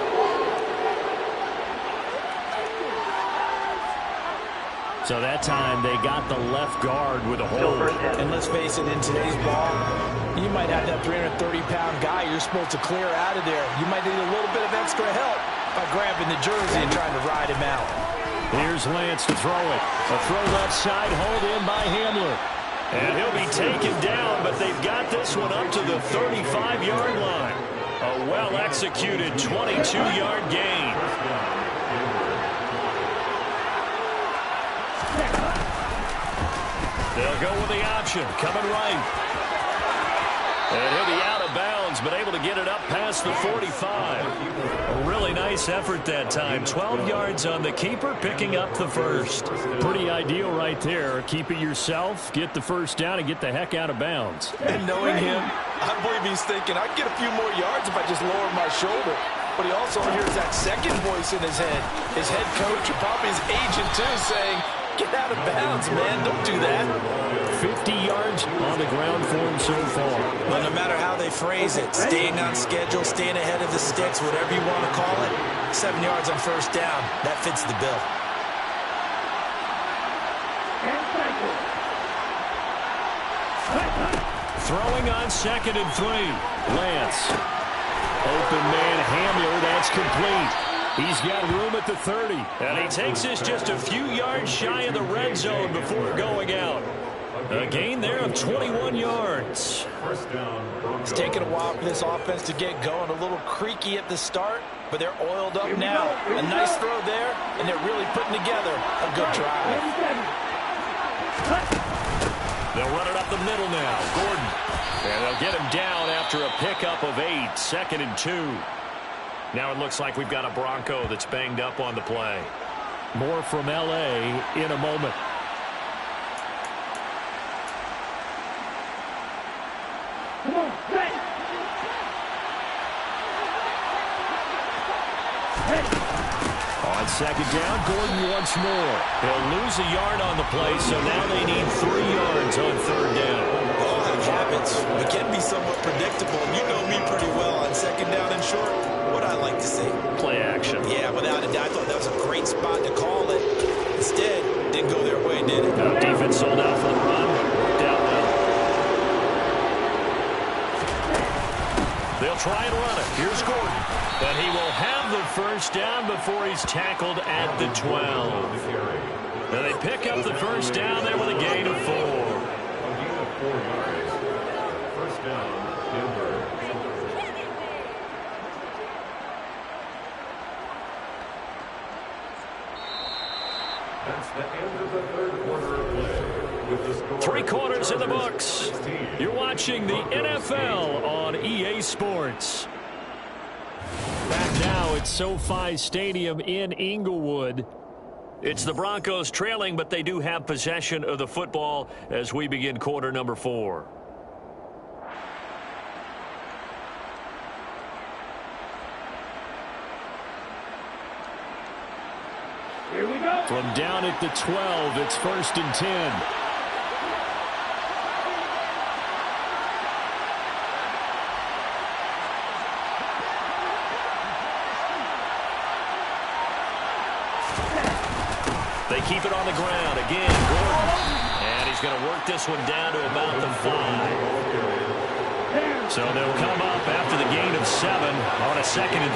So that time they got the left guard with a hold. And let's face it, in today's ball, you might have that 330-pound guy you're supposed to clear out of there. You might need a little bit of extra help by grabbing the jersey and trying to ride him out. Here's Lance to throw it. A throw left side, hauled in by Hamler. And he'll be taken down, but they've got this one up to the 35-yard line. A well-executed 22-yard gain. They'll go with the option, coming right. And he'll be out of bounds bounds, but able to get it up past the 45. A really nice effort that time. 12 yards on the keeper, picking up the first. Pretty ideal right there. Keep it yourself, get the first down, and get the heck out of bounds. And knowing him, I believe he's thinking, I can get a few more yards if I just lower my shoulder. But he also hears that second voice in his head. His head coach, or probably his agent too, saying, get out of bounds, man. Don't do that. 50 yards on the ground for him so far. But no matter how they phrase it, staying on schedule, staying ahead of the sticks, whatever you want to call it, 7 yards on first down, that fits the bill. Throwing on 2nd and 3. Lance. Open man Hamler, that's complete. He's got room at the 30. And he takes us just a few yards shy of the red zone before going out. A gain there of 21 yards. It's taken a while for this offense to get going. A little creaky at the start, but they're oiled up now. A nice throw there, and they're really putting together a good drive. They'll run it up the middle now. Gordon. And they'll get him down after a pickup of 8. 2nd and 2. Now it looks like we've got a Bronco that's banged up on the play. More from L.A. in a moment. Come on, set. On 2nd down, Gordon once more. He'll lose a yard on the play, so now they need 3 yards on 3rd down. All have habits, but can be somewhat predictable. You know me pretty well on 2nd down and short. What I like to see. Play action. Yeah, without a doubt. I thought that was a great spot to call it. Instead, didn't go their way, did it? No, defense sold out for the run. Worked out well. They'll try and run it. Here's Gordon. But he will have the first down before he's tackled at the 12. Now they pick up the first down there with a gain of 4. First down, Denver. That's the end of the 3rd quarter of play. With the score 3 quarters in the books. You're watching the NFL on EA Sports. Back now at SoFi Stadium in Inglewood. It's the Broncos trailing, but they do have possession of the football as we begin quarter number 4. Here we go. From down at the 12, it's 1st and 10. They keep it on the ground. Again, Gordon. And he's going to work this one down to about the 5. So they'll come up after the gain of 7 on a 2nd and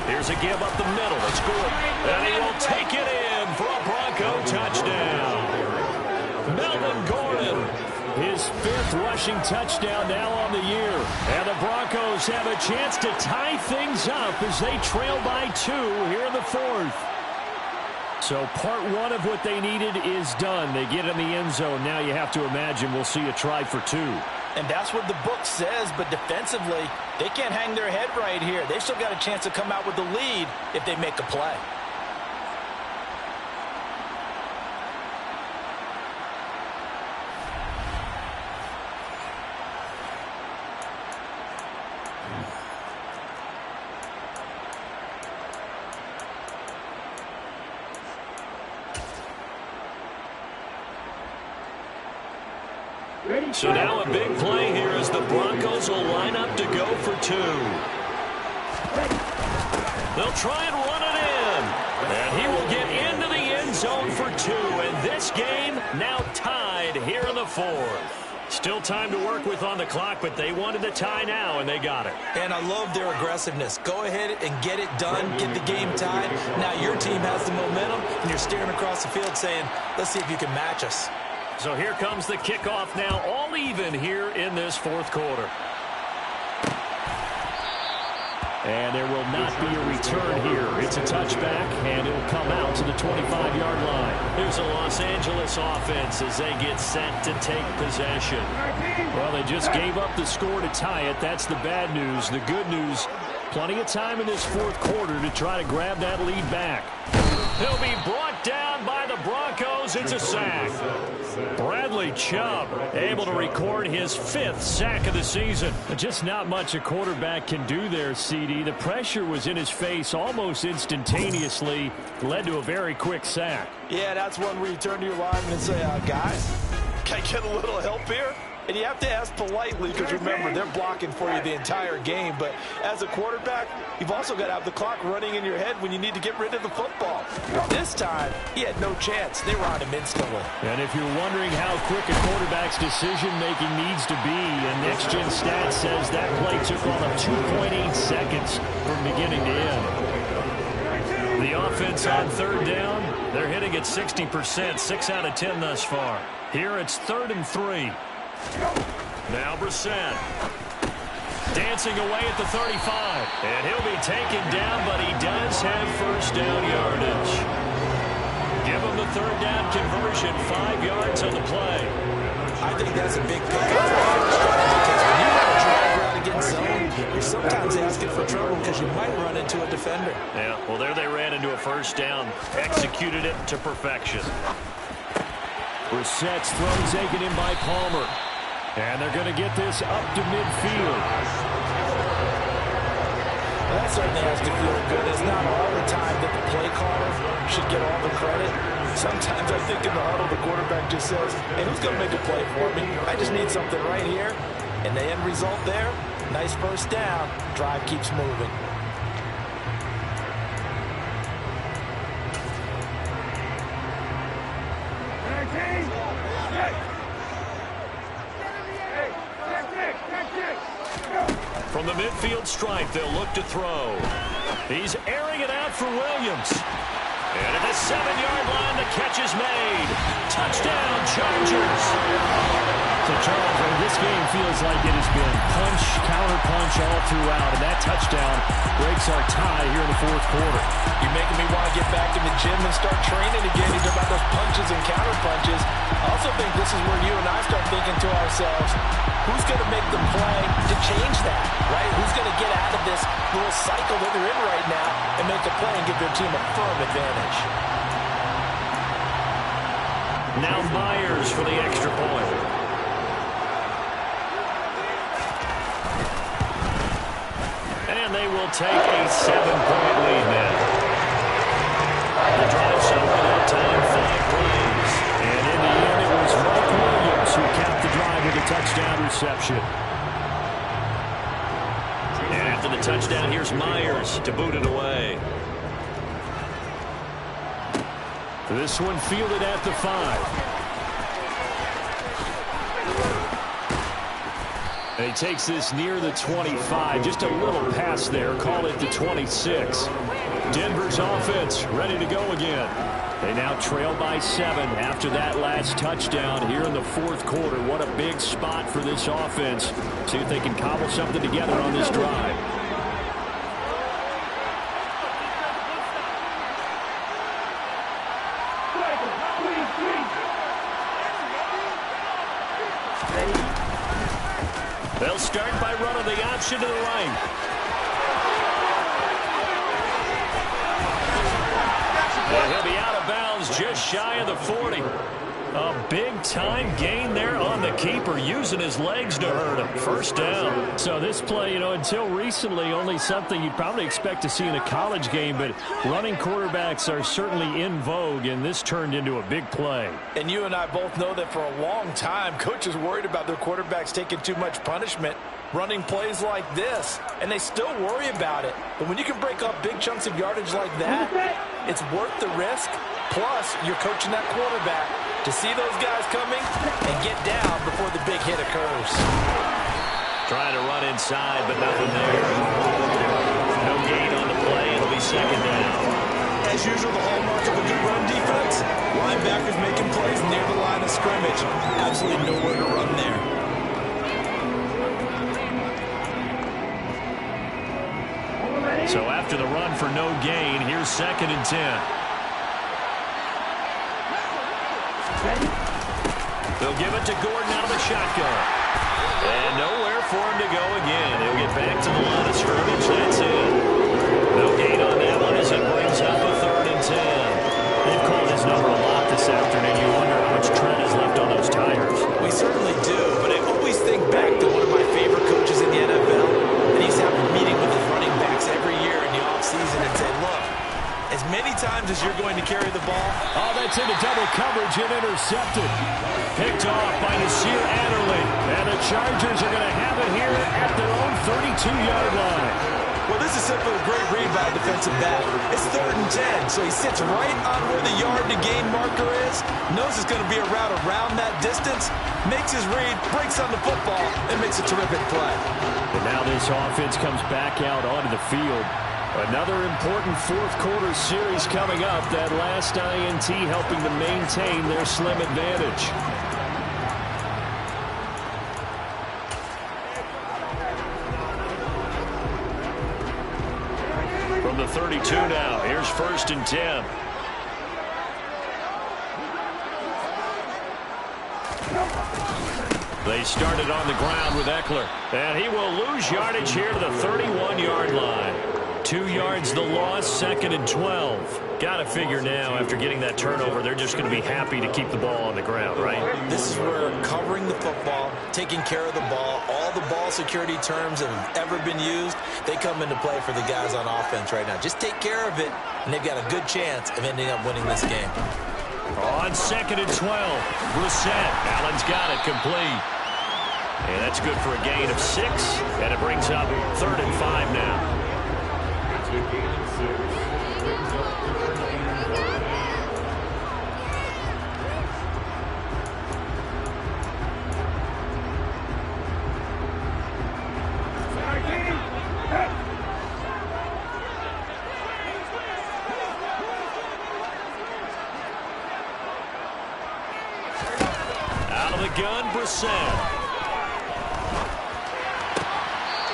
3. Here's a give up the middle. It's Gordon. And he will take it in for a Bronco touchdown. Melvin Gordon. His 5th rushing touchdown now on the year. And the Broncos have a chance to tie things up as they trail by 2 here in the 4th. So part 1 of what they needed is done. They get in the end zone. Now you have to imagine we'll see a try for 2. And that's what the book says, but defensively, they can't hang their head right here. They've still got a chance to come out with the lead if they make a play. So now a big play here as the Broncos will line up to go for 2. They'll try and run it in. And he will get into the end zone for 2. And this game now tied here in the 4th. Still time to work with on the clock, but they wanted the tie now, and they got it. And I love their aggressiveness. Go ahead and get it done, get the game tied. Now your team has the momentum, and you're staring across the field saying, let's see if you can match us. So here comes the kickoff now, all even here in this 4th quarter. And there will not be a return here. It's a touchback, and it'll come out to the 25-yard line. Here's a Los Angeles offense as they get set to take possession. Well, they just gave up the score to tie it. That's the bad news. The good news, plenty of time in this fourth quarter to try to grab that lead back. He'll be brought down by the Broncos. It's a sack. Bradley Chubb able to record his 5th sack of the season. Just not much a quarterback can do there, CD. The pressure was in his face almost instantaneously. Led to a very quick sack. Yeah, that's one where you turn to your lineman and say, guys, can I get a little help here? And you have to ask politely because, remember, they're blocking for you the entire game. But as a quarterback, you've also got to have the clock running in your head when you need to get rid of the football. This time, he had no chance. They were on him instantly. And if you're wondering how quick a quarterback's decision-making needs to be, and Next Gen Stats says that play took all of 2.8 seconds from beginning to end. The offense on third down, they're hitting at 60%, 6 out of 10 thus far. Here it's 3rd and 3. Now Brissett dancing away at the 35, and he'll be taken down, but he does have first down yardage. Give him the 3rd down conversion, 5 yards on the play. I think that's a big pickup because when you run a drag route against zone, you're sometimes asking for trouble because you might run into a defender. Yeah, well, there they ran into a first down, executed it to perfection. Brissett's throw taken in by Palmer. And they're going to get this up to midfield. That certainly has to feel good. It's not all the time that the play caller should get all the credit. Sometimes I think in the huddle, the quarterback just says, hey, who's going to make a play for me? I just need something right here. And the end result there, nice first down. Drive keeps moving. From the midfield stripe, they'll look to throw. He's airing it out for Williams. And at the 7-yard line, the catch is made. Touchdown, Chargers. So, Charles, this game feels like it has been punch, counter punch all throughout. And that touchdown breaks our tie here in the fourth quarter. You're making me want to get back in the gym and start training again. You're about those punches and counter punches. I also think this is where you and I start thinking to ourselves, who's going to make the play to change that, right? Who's going to get out of this little cycle that they're in right now and make a play and give their team a firm advantage? Now Myers for the extra point. And they will take a 7-point lead now. The drive's over that time, 5 plays. And in the end, it was Mike Williams who capped the drive with a touchdown reception. And after the touchdown, here's Myers to boot it away. This one fielded at the 5. And he takes this near the 25. Just a little pass there. Call it the 26. Denver's offense ready to go again. They now trail by 7 after that last touchdown here in the fourth quarter. What a big spot for this offense. See if they can cobble something together on this drive. They'll start by running the option to the right. And he'll be out of bounds just shy of the 40. A big-time gain there on the keeper, using his legs to hurt him. First down. So this play, until recently, only something you'd probably expect to see in a college game, but running quarterbacks are certainly in vogue, and this turned into a big play. And you and I both know that for a long time, coaches worried about their quarterbacks taking too much punishment, running plays like this, and they still worry about it. But when you can break up big chunks of yardage like that, it's worth the risk. Plus, you're coaching that quarterback to see those guys coming and get down before the big hit occurs. Trying to run inside, but nothing there. No gain on the play. It'll be second down. As usual, the hallmark of a good run defense, linebackers making plays near the line of scrimmage. Absolutely nowhere to run there. for no gain. Here's 2nd and 10. They'll give it to Gordon out of the shotgun. And nowhere for him to go again. He'll get back to the line of scrimmage. That's it. No gain on that one as it brings up a 3rd and 10. They've called his number a lot this afternoon. You wonder how much tread is left on those tires. We certainly do, but I always think back to one of my favorite coaches in the NFL. And he's having a meeting with his running backs every year in the offseason and say, look, as many times as you're going to carry the ball. Oh, that's into double coverage and intercepted. Picked off by Nasir Adderley. And the Chargers are going to have it here at their own 32-yard line. Well, this is simply a great read by a defensive back. It's 3rd and 10, so he sits right on where the yard-to-gain marker is, knows it's going to be a route around that distance, makes his read, breaks on the football, and makes a terrific play. And now this offense comes back out onto the field. Another important 4th quarter series coming up. That last INT helping to maintain their slim advantage. From the 32 now, here's 1st and 10. They started on the ground with Eckler. And he will lose yardage here to the 31-yard line. 2 yards the loss, 2nd and 12. Got to figure now, after getting that turnover, they're just going to be happy to keep the ball on the ground, right? This is where covering the football, taking care of the ball, all the ball security terms that have ever been used, they come into play for the guys on offense right now. Just take care of it, and they've got a good chance of ending up winning this game. On 2nd and 12, Brissett. Allen's got it complete. And that's good for a gain of 6, and it brings up 3rd and 5 now. Out of the gun, Brissett.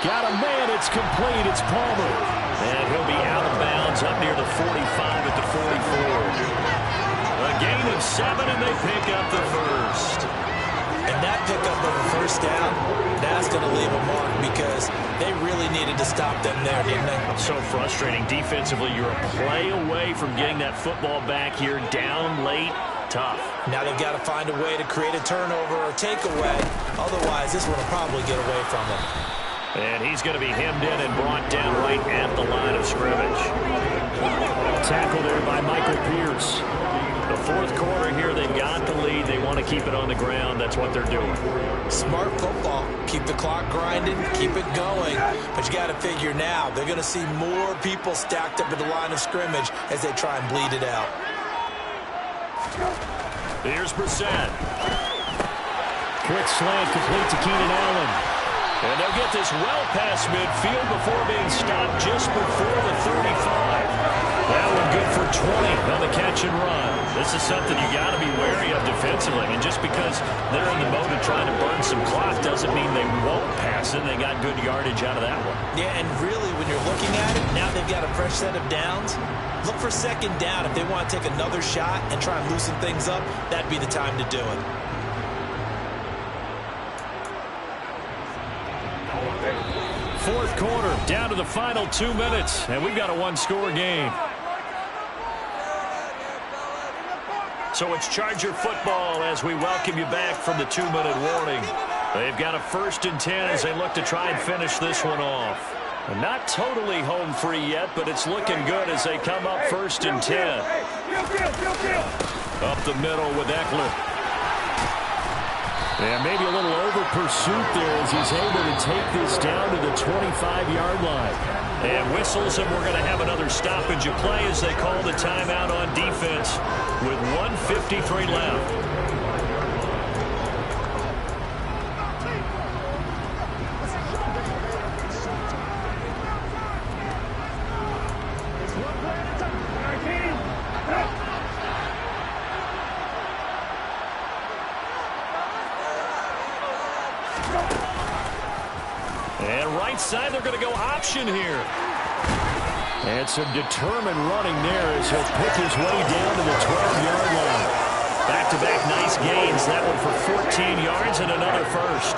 Got a man, it's complete, it's Palmer. And he'll be out of bounds up near the 45 at the 44. A gain of 7, and they pick up the first. And that pickup of a first down, that's going to leave a mark because they really needed to stop them there, didn't they? So frustrating. Defensively, you're a play away from getting that football back here down late. Tough. Now they've got to find a way to create a turnover or takeaway. Otherwise, this one will probably get away from them. And he's going to be hemmed in and brought down right at the line of scrimmage. Tackle there by Michael Pierce. The 4th quarter here, they've got the lead. They want to keep it on the ground. That's what they're doing. Smart football. Keep the clock grinding. Keep it going. But you got to figure now, they're going to see more people stacked up at the line of scrimmage as they try and bleed it out. Here's Brissett. Quick slant complete to Keenan Allen. And they'll get this well past midfield before being stopped just before the 35. That one good for 20 on the catch and run. This is something you got to be wary of defensively. I mean, just because they're in the mode of trying to burn some clock doesn't mean they won't pass it. They got good yardage out of that one. Yeah, and really, when you're looking at it, now they've got a fresh set of downs. Look for 2nd down. If they want to take another shot and try and loosen things up, that'd be the time to do it. Fourth quarter, down to the final 2 minutes, and we've got a 1-score game. So it's Charger football as we welcome you back from the 2-minute warning. They've got a 1st and 10 as they look to try and finish this one off. And not totally home free yet, but it's looking good as they come up 1st and 10. Up the middle with Eckler. And maybe a little over-pursuit there as he's able to take this down to the 25-yard line. And whistles, and we're going to have another stoppage of play as they call the timeout on defense with 1:53 left. And right side, they're going to go option here. And some determined running there as he'll pick his way down to the 12-yard line. Back-to-back nice gains. That one for 14 yards and another first.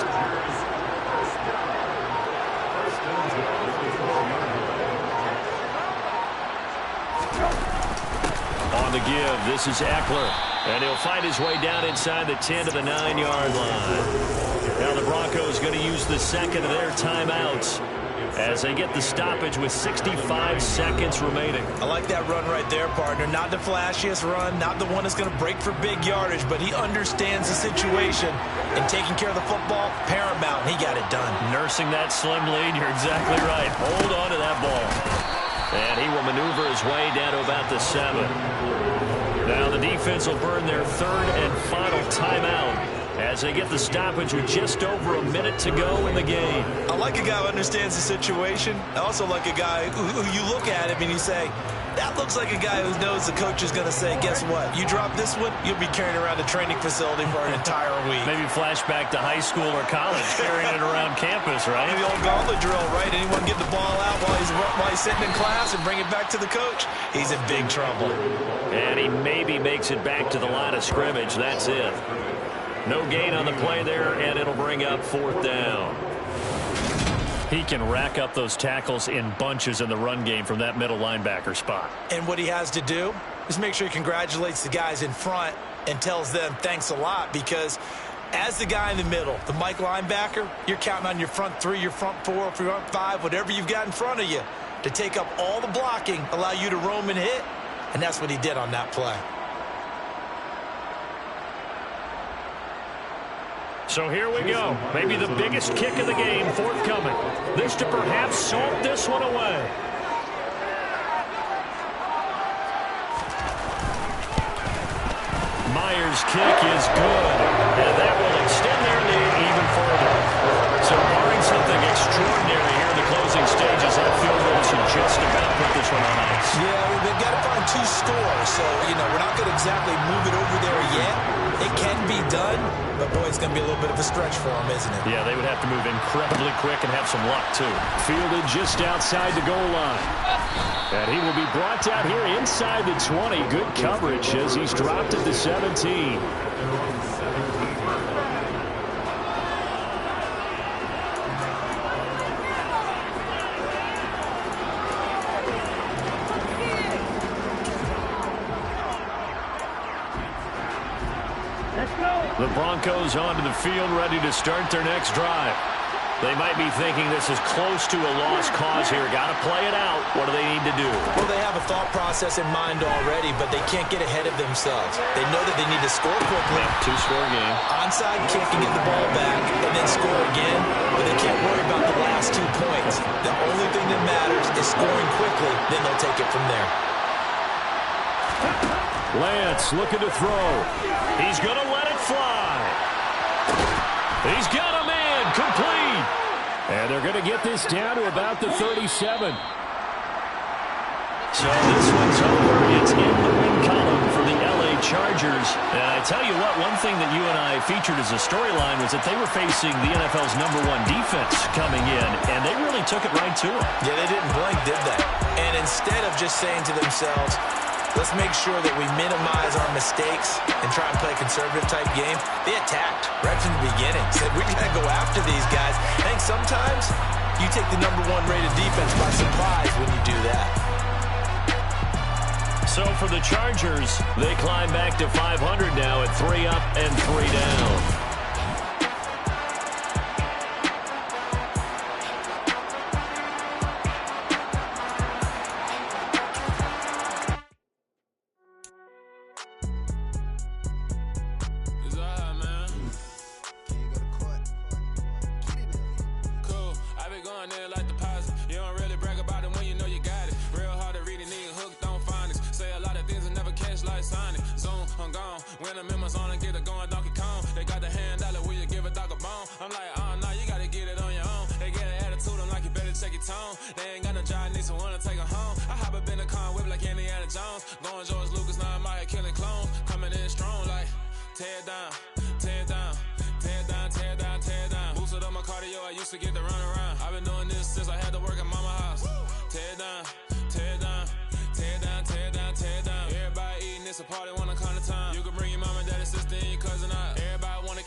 On the give, this is Eckler. And he'll find his way down inside the 10 to the 9-yard line. Now the Broncos going to use the second of their timeouts as they get the stoppage with 65 seconds remaining. I like that run right there, partner. Not the flashiest run, not the one that's going to break for big yardage, but he understands the situation. And taking care of the football, paramount. He got it done. Nursing that slim lead, you're exactly right. Hold on to that ball. And he will maneuver his way down to about the 7. Now the defense will burn their third and final timeout as they get the stoppage with just over a minute to go in the game. I like a guy who understands the situation. I also like a guy who you look at him and you say, that looks like a guy who knows the coach is going to say, guess what? You drop this one, you'll be carrying around a training facility for an entire week. Maybe flashback to high school or college, carrying it around campus, right? The old gauntlet drill, right? Anyone get the ball out while he's sitting in class and bring it back to the coach? He's in big trouble. And he maybe makes it back to the line of scrimmage. That's it. No gain on the play there, and it'll bring up 4th down. He can rack up those tackles in bunches in the run game from that middle linebacker spot. And what he has to do is make sure he congratulates the guys in front and tells them thanks a lot, because as the guy in the middle, the Mike linebacker, you're counting on your front 3, your front 4, your front 5, whatever you've got in front of you to take up all the blocking, allow you to roam and hit, and that's what he did on that play. So here we go. Maybe the biggest kick of the game forthcoming. This to perhaps salt this one away. Myers' kick is good. And that will extend their lead even further. So barring something extraordinary here in the closing stages, that field goal should just about put this one on ice. Yeah, they've got to find 2 scores. So, we're not going to exactly move it over there yet. It can be done, but boy, it's going to be a little bit of a stretch for them, isn't it? Yeah, they would have to move incredibly quick and have some luck, too. Fielded just outside the goal line. And he will be brought down here inside the 20. Good coverage as he's dropped at the 17. The Broncos onto the field, ready to start their next drive. They might be thinking this is close to a lost cause here. Got to play it out. What do they need to do? Well, they have a thought process in mind already, but they can't get ahead of themselves. They know that they need to score quickly. 2-score game. Onside kick and get the ball back and then score again, but they can't worry about the last 2 points. The only thing that matters is scoring quickly, then they'll take it from there. Lance looking to throw. He's going to let it fly. He's got a man complete. And they're going to get this down to about the 37. So this one's over. It's in the win column for the LA Chargers. And I tell you what, one thing that you and I featured as a storyline was that they were facing the NFL's #1 defense coming in, and they really took it right to them. Yeah, they didn't blink, did they? And instead of just saying to themselves, let's make sure that we minimize our mistakes and try and play a conservative-type game, they attacked right from the beginning. Said, we got to go after these guys. I think sometimes you take the #1 rated defense by surprise when you do that. So for the Chargers, they climb back to 500 now at 3 up and 3 down. I used to get to run around. I've been doing this since I had to work at mama house. Tear down, tear down.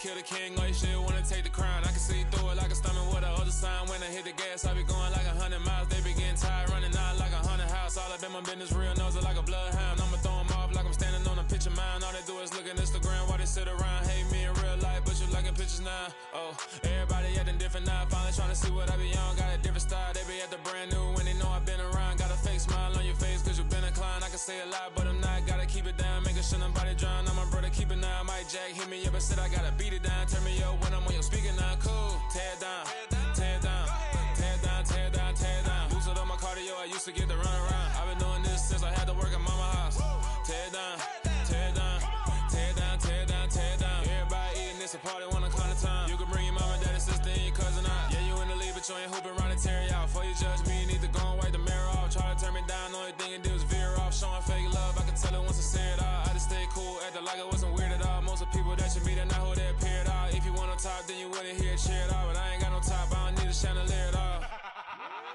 kill the king, or you shit wanna take the crown. I can see through it like a stomach with a other sign. When I hit the gas, I be going like 100 miles. They be getting tired, running out like 100 house. All up in my business, real nose it like a bloodhound. I'ma throw them off like I'm standing on a picture mound. All they do is look at Instagram while they sit around. Hate me in real life, but you liking pictures now. Oh, everybody acting different now. Finally trying to see what I be on. Got a different style, they be at the brand new when they know I've been around. Got a fake smile on your face cause you been inclined. I can say a lot, but I'm not. Gotta keep it down, making sure nobody drown. I'm my brother, keep it now. Mike Jack hit me up and said I gotta beat it down. Turn me up when I'm on your speaker now. Cool, tear it down, tear it down, tear it down, tear it down, tear it down. Lose it on my cardio, I used to get the run around. I've been doing this since I had to work at mama house. Tear it down, tear it down, tear it down, tear it down, tear it down. Everybody eating this a party, one o'clock of time. You can bring your mama, daddy, sister, and your cousin out. Yeah, you in the lead, but you ain't hooping around and tear you out. Before you judge me, you need to go and wipe the mirror off. Try to turn me down, only thing you do is veer off. Showing fake love, I can tell it once I say it all. I just stay cool, acting like it wasn't weird at all. Most of the people that you meet are not who they appear at all. If you want on top, then you wouldn't hear it cheer at all. But I ain't got no top, I don't need a chandelier at all.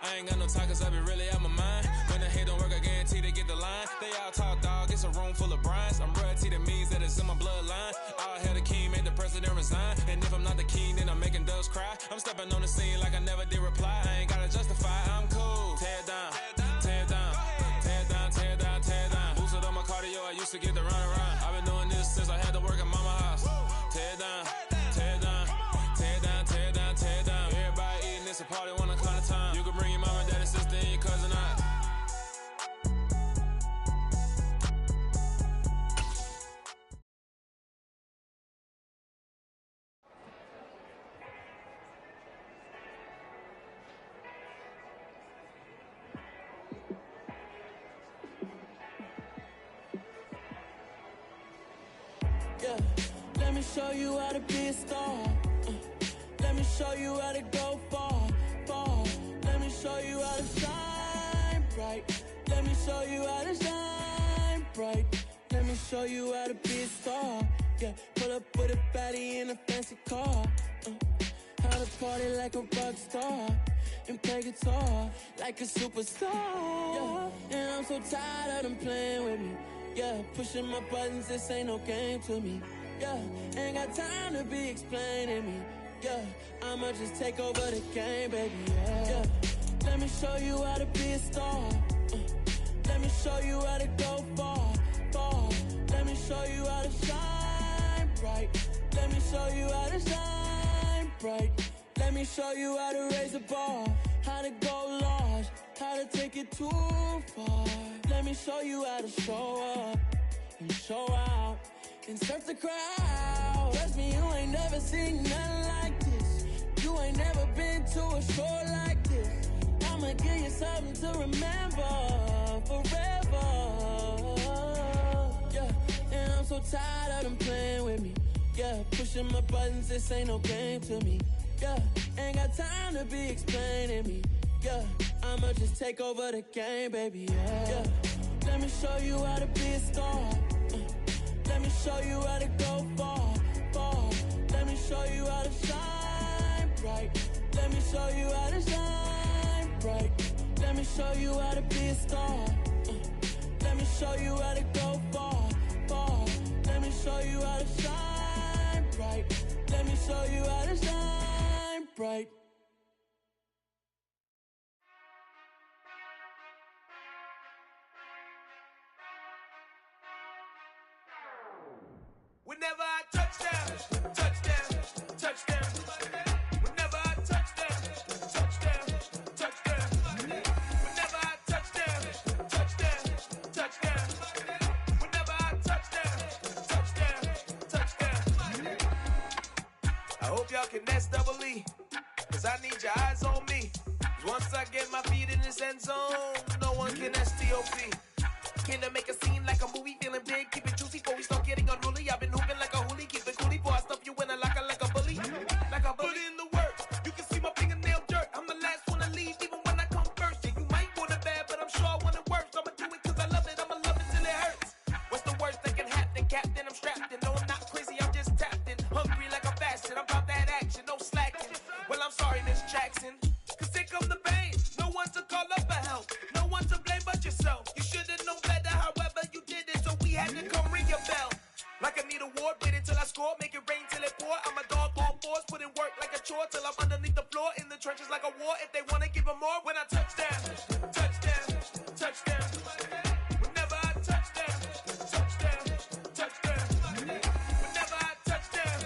I ain't got no time cause I be really out my mind. When the hate don't work, I guarantee they get the line. They all talk dog, it's a room full of brines. I'm royalty, that means that it's in my bloodline. All hail the king, made the president resign. And if I'm not the king, then I'm making doves cry. I'm stepping on the scene like I never did reply. I ain't gotta justify, I'm cool. Tear it down, tear it down, tear it down, tear it down, tear it down. Boosted on my cardio, I used to get the run around. I've been doing this since I had to work at mama house. Tear it down, tear it down, tear it down, tear it down, tear it down. Everybody eating this a party, 1 o'clock of time. You can bring your mama, daddy, sister, and your cousin out. Yeah, let me show you how to be a star. Let me show you how to go far, far. Let me show you how to shine bright. Let me show you how to shine bright. Let me show you how to be a star. Yeah, pull up with a baddie in a fancy car. How to party like a rock star and play guitar like a superstar. Yeah, and I'm so tired of them playing with me. Yeah, pushing my buttons, this ain't no game to me. Yeah, ain't got time to be explaining me. Yeah, I'ma just take over the game, baby. Yeah, let me show you how to be a star. Let me show you how to go far, far. Let me show you how to shine bright. Let me show you how to shine bright. Let me show you how to raise the bar, how to go large, how to take it too far. Let me show you how to show up and show out and surf the crowd. Trust me, you ain't never seen nothing like this. You ain't never been to a show like this. I'ma give you something to remember forever. Yeah, and I'm so tired of them playing with me. Yeah, pushing my buttons, this ain't no game to me. Yeah, ain't got time to be explaining me. Yeah, I'ma just take over the game, baby. Yeah, let me show you how to be a star. Let me show you how to go far, far. Let me show you how to shine bright. Let me show you how to shine bright. Let me show you how to be a star. Let me show you how to go far, far. Let me show you how to shine bright. Let me show you how to shine bright. Whenever I touch down, touchdown, touchdown. Whenever I touch down, touchdown, touchdown. Whenever I touch down, touchdown, touchdown. Whenever I touch down, touchdown, touchdown. I hope y'all can S-double-E, cause I need your eyes on me. Once I get my feet in this end zone, no one can S-T-O-P. Can I make a scene like a movie, feeling big, keep it juicy before we start getting unruly. I've been hooping like a hoolie, keep it coolie before I stuff you in a locker like a bully. Like a bully. Put in the work, you can see my fingernail dirt. I'm the last one to leave, even when I come first. Yeah, you might want it bad, but I'm sure I want it worse. I'ma do it cause I love it, I'ma love it till it hurts. What's the worst that can happen, Captain? I'm strapped in, no I'm not crazy, I'm just tapped in. Hungry like I'm fasting, I'm about that action, no slacking. Well, I'm sorry, Miss Jackson, cause here come the pain. No one to call up for help, no one to blame but yourself. You should've known better, however you did it, so we had to come ring your bell. Like I need a award, but it feeling poor. I'm a dog on force, putting work like a chore till I'm underneath the floor in the trenches like a war. If they wanna give them more, when I touch down, touchdown, touchdown. Whenever I touch down, touchdown, touchdown. Whenever I touch down,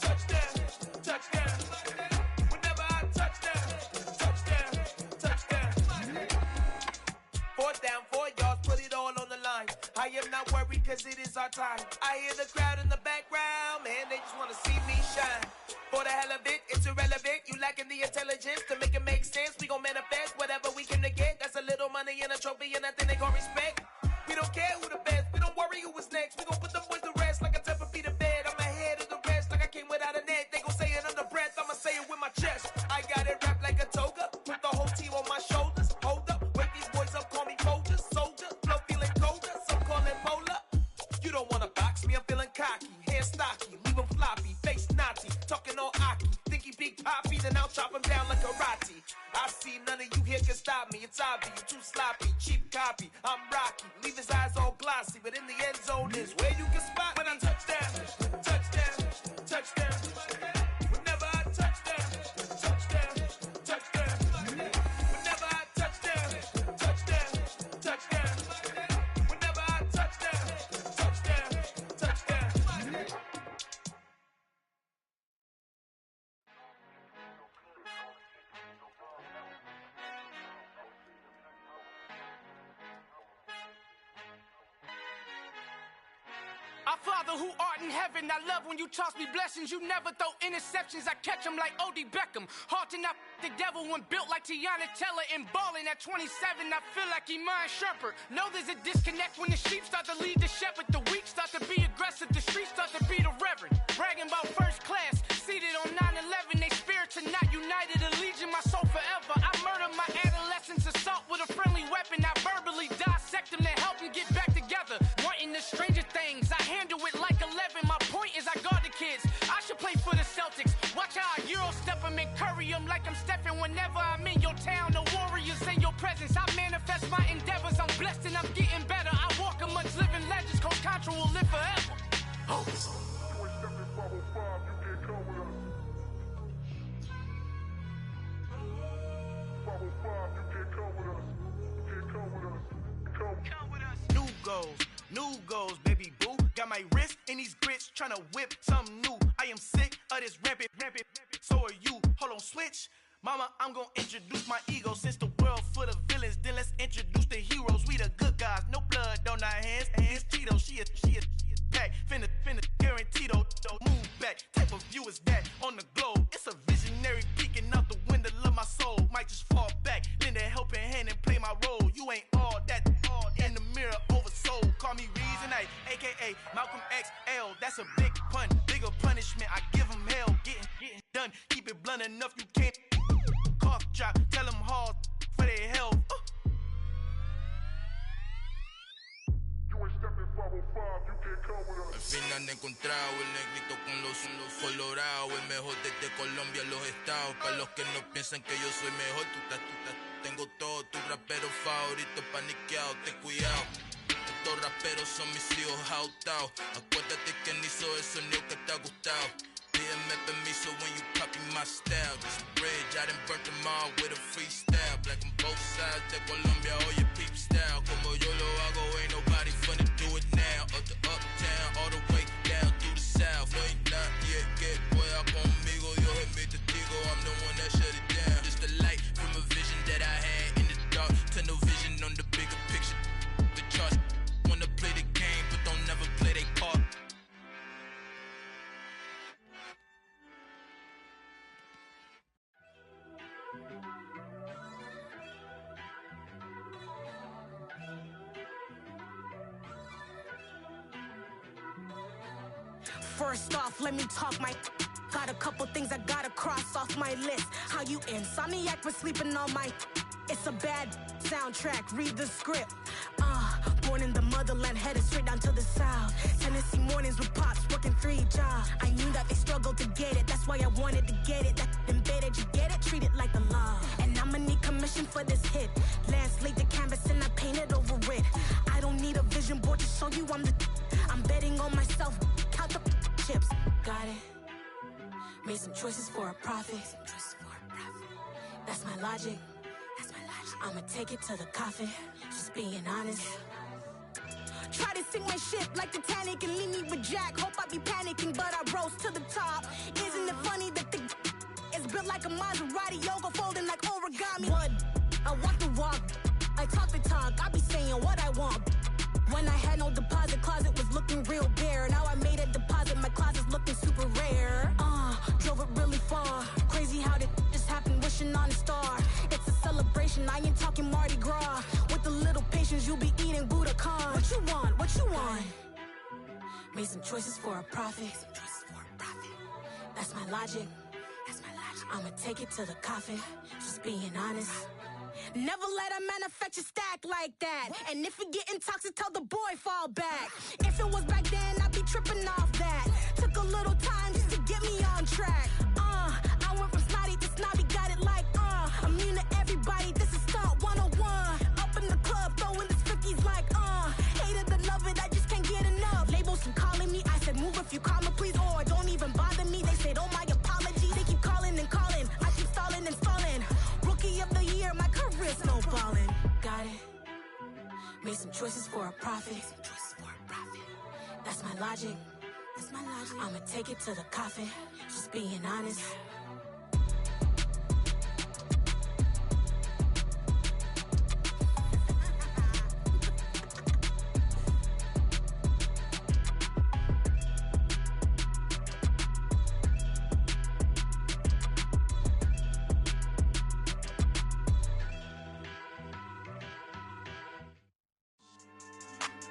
touchdown, touchdown. Whenever I touch down, touchdown, touchdown. 4th down, 4 yards, put it all on the line. I am not worried cause it is our time. I hear the crowd in the background, man, they just wanna see me shine. For the hell of it, it's irrelevant. You lacking the intelligence to make it make sense. We gon' manifest whatever we came to get. That's a little money and a trophy and nothing they gon' respect. We don't care who the best, we don't worry who was next. We gon' put the boys to rest like a Tempur-Pedic to bed. I'm ahead of the rest like I came without a net. They gon' say it under breath, I'ma say it with my chest. I got it wrapped like a toga, put the whole team on my shoulders. Hold up, wake these boys up, call me Folger, soldier. Flow feeling colder, some call it polar. You don't wanna box me, I'm feeling cocky. Hair stocky, leave him floppy, face naughty. Talking all Aki, think he big poppy, then I'll chop him down like karate. I see none of you here can stop me. It's obvious, you too sloppy, cheap copy. I'm Rocky, leave his eyes all glossy, but in the end zone is where you can spot when I touch down, touchdown, touchdown. Whenever I touch down, touchdown, touchdown. Whenever I touch down, touchdown, touchdown. Whenever I touch down, touchdown, touchdown. Our Father who art in heaven, I love when you toss me blessings. You never throw interceptions, I catch them like O.D. Beckham. Hard to not the devil when built like Tiana Teller. And balling at 27, I feel like Iman Shumpert. Know there's a disconnect when the sheep start to lead the shepherd. The weak start to be aggressive, the streets start to be the reverend. Bragging about first class, seated on 9/11. They spirits are not united, a legion, my soul forever. I murder my adolescence, assault with a friendly weapon. I verbally dissect them to help them get back together. Wanting the stranger things, I handle it like 11. My point is I guard the kids. I should play for the Celtics. Watch how I Euro step them and curry them like I'm Stephen. Whenever I'm in your town, the Warriors in your presence. I manifest my endeavors. I'm blessed and I'm getting better. I walk amongst living legends. Coach Contra will live forever. Oh. New goals, baby boo. Got my wrist in these grits, tryna whip something new. I am sick of this rampant. So are you. Hold on, switch. Mama, I'm gonna introduce my ego. Since the world full of villains, then let's introduce the heroes. We the good guys, no blood on our hands. Hands Tito, she is back. Finna, guaranteed. Move back. Type of view is that on the globe? It's a visionary peeking out the window of my soul. Might just fall back, lend a helping hand and play my role. You ain't all that. In the mirror, oversold. Call me Reason A, aka Malcolm XL. That's a big pun, bigger punishment. I give him hell, getting done. Keep it blunt enough, you can't. Cough drop, tell them hard for their health. Al fin han encontrado el negrito con los colorados. El mejor desde Colombia, los estados. Para los que no piensan que yo soy mejor, tengo todo, tu rapero favorito paniqueado, ten cuidado. Estos raperos son mis hijos jautados. Acuérdate que ni hizo el sonido que te ha gustado. Pídeme permiso when you copy my style. This bridge, I done burnt them all with a freestyle. Black on both sides de Colombia, oye peep style. Como yo lo hago, ain't nobody finna do it now. Up the uptown, all the way down through the south. No hay nadie que pueda conmigo, Dios es mi testigo. I'm the one that shut it down. Just the light from a vision that I had in the dark. Tunnel vision on the bigger picture. The charts wanna play the game, but don't never play their part. First off, let me talk my. Got a couple things I gotta cross off my list. How you insomniac for sleeping on my. It's a bad soundtrack, read the script. Born in the motherland, headed straight down to the south. Tennessee mornings with pops, working 3 jobs. I knew that they struggled to get it, that's why I wanted to get it. That embedded, you get it, treat it like the law. And I'ma need commission for this hit. Lance laid the canvas and I painted over it. I don't need a vision board to show you I'm betting on myself, count the chips. Got it. Made some choices for a profit. That's my logic. I'ma take it to the coffin. Just being honest. Try to sink my ship like Titanic and leave me with Jack. Hope I be panicking, but I rose to the top. Isn't it funny that the is built like a Maserati, yoga folding like origami? What? I walk the walk, I talk the talk. I be saying what I want. When I had no deposit, closet was looking real bare. Now I made a deposit, my closet's looking super rare. Drove it really far. Crazy how did just happen, wishing on a star. It's a celebration, I ain't talking Mardi Gras. With a little patience, you'll be eating Budokan. What you want? What you want? Made some choices for a profit. That's my logic. I'ma take it to the coffin. Just being honest. Never let a manufacture stack like that. And if it getting toxic, tell the boy fall back. If it was back then, I'd be tripping off that. Took a little time just to get me on track. I went from snotty to snobby, got it like immune to everybody, this is stunt 101. Up in the club, throwing this 50s like hate it or love it, I just can't get enough. Labels and calling me, I said move if you call me please, or don't even bother me. They said oh my apologies, they keep calling and calling. I keep stalling and stalling. Rookie of the year, my career snowballing. Got it. Made some choices for a profit. That's my logic. I'ma take it to the coffin. Just being honest.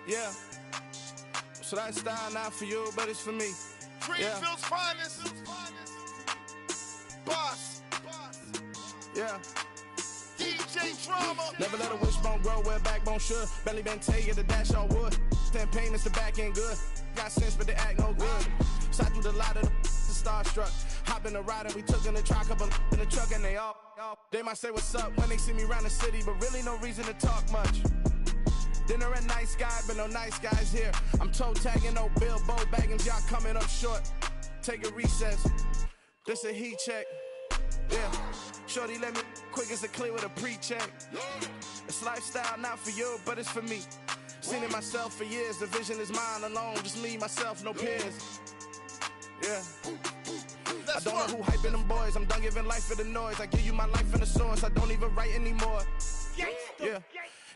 Yeah. So that style not for you, but it's for me. Greenfield's finest. Boss. Yeah. DJ Drama. Never let a wishbone grow where backbone should. Belly been take it, the dash all wood. 10 payments, the back end good. Got sense, but they act no good. Side through the lot of the starstruck. Hop in the ride and we took in the truck, couple in the truck and they all. They might say what's up when they see me around the city, but really no reason to talk much. Dinner at nice guy, but no nice guys here. I'm toe tagging, no Bilbo Baggins, y'all coming up short. Take a recess, this a heat check. Yeah, shorty let me quick as a clear with a pre-check. It's lifestyle not for you, but it's for me. Seen it myself for years, the vision is mine alone. Just me, myself, no peers. Yeah. I don't know who hyping them boys, I'm done giving life for the noise. I give you my life in the source, I don't even write anymore. Yeah.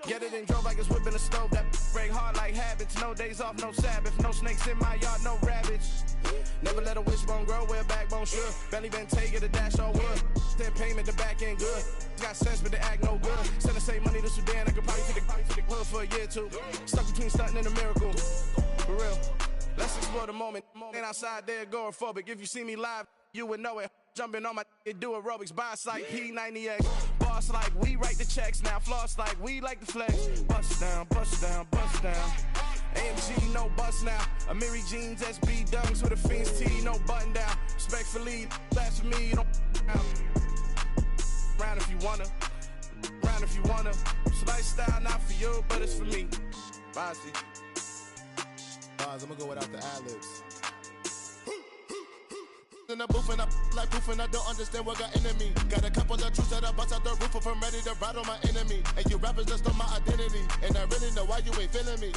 Get it and drove like it's whipping a stove. That break hard like habits. No days off, no Sabbath. No snakes in my yard, no rabbits. Never let a wishbone grow where backbone should. Belly been take it, the dash all wood. 10 payment, the back end good. Got sense, but they act no good. Send the same money to Sudan. I could probably take the hood for a year or two. Stuck between stunting and a miracle. For real. Let's explore the moment. Ain't outside there agoraphobic. If you see me live, you would know it. Jumping on my do aerobics, boss like P90X. Boss like we write the checks now. Floss like we like the flex. Bust down, bust down, bust down. AMG, no bust now. Amiri jeans, SB dunks with a Fiends T, no button down. Respectfully, that's for me, you don't round if you wanna. Round if you wanna. It's lifestyle not for you, but it's for me. Bossy. Bars, I'm gonna go without the ad-libs. In the booth and I like proof and I don't understand what got into me. Got a couple of truths that I bust out the roof if I'm ready to ride on my enemy. And you rappers just stole my identity. And I really know why you ain't feeling me.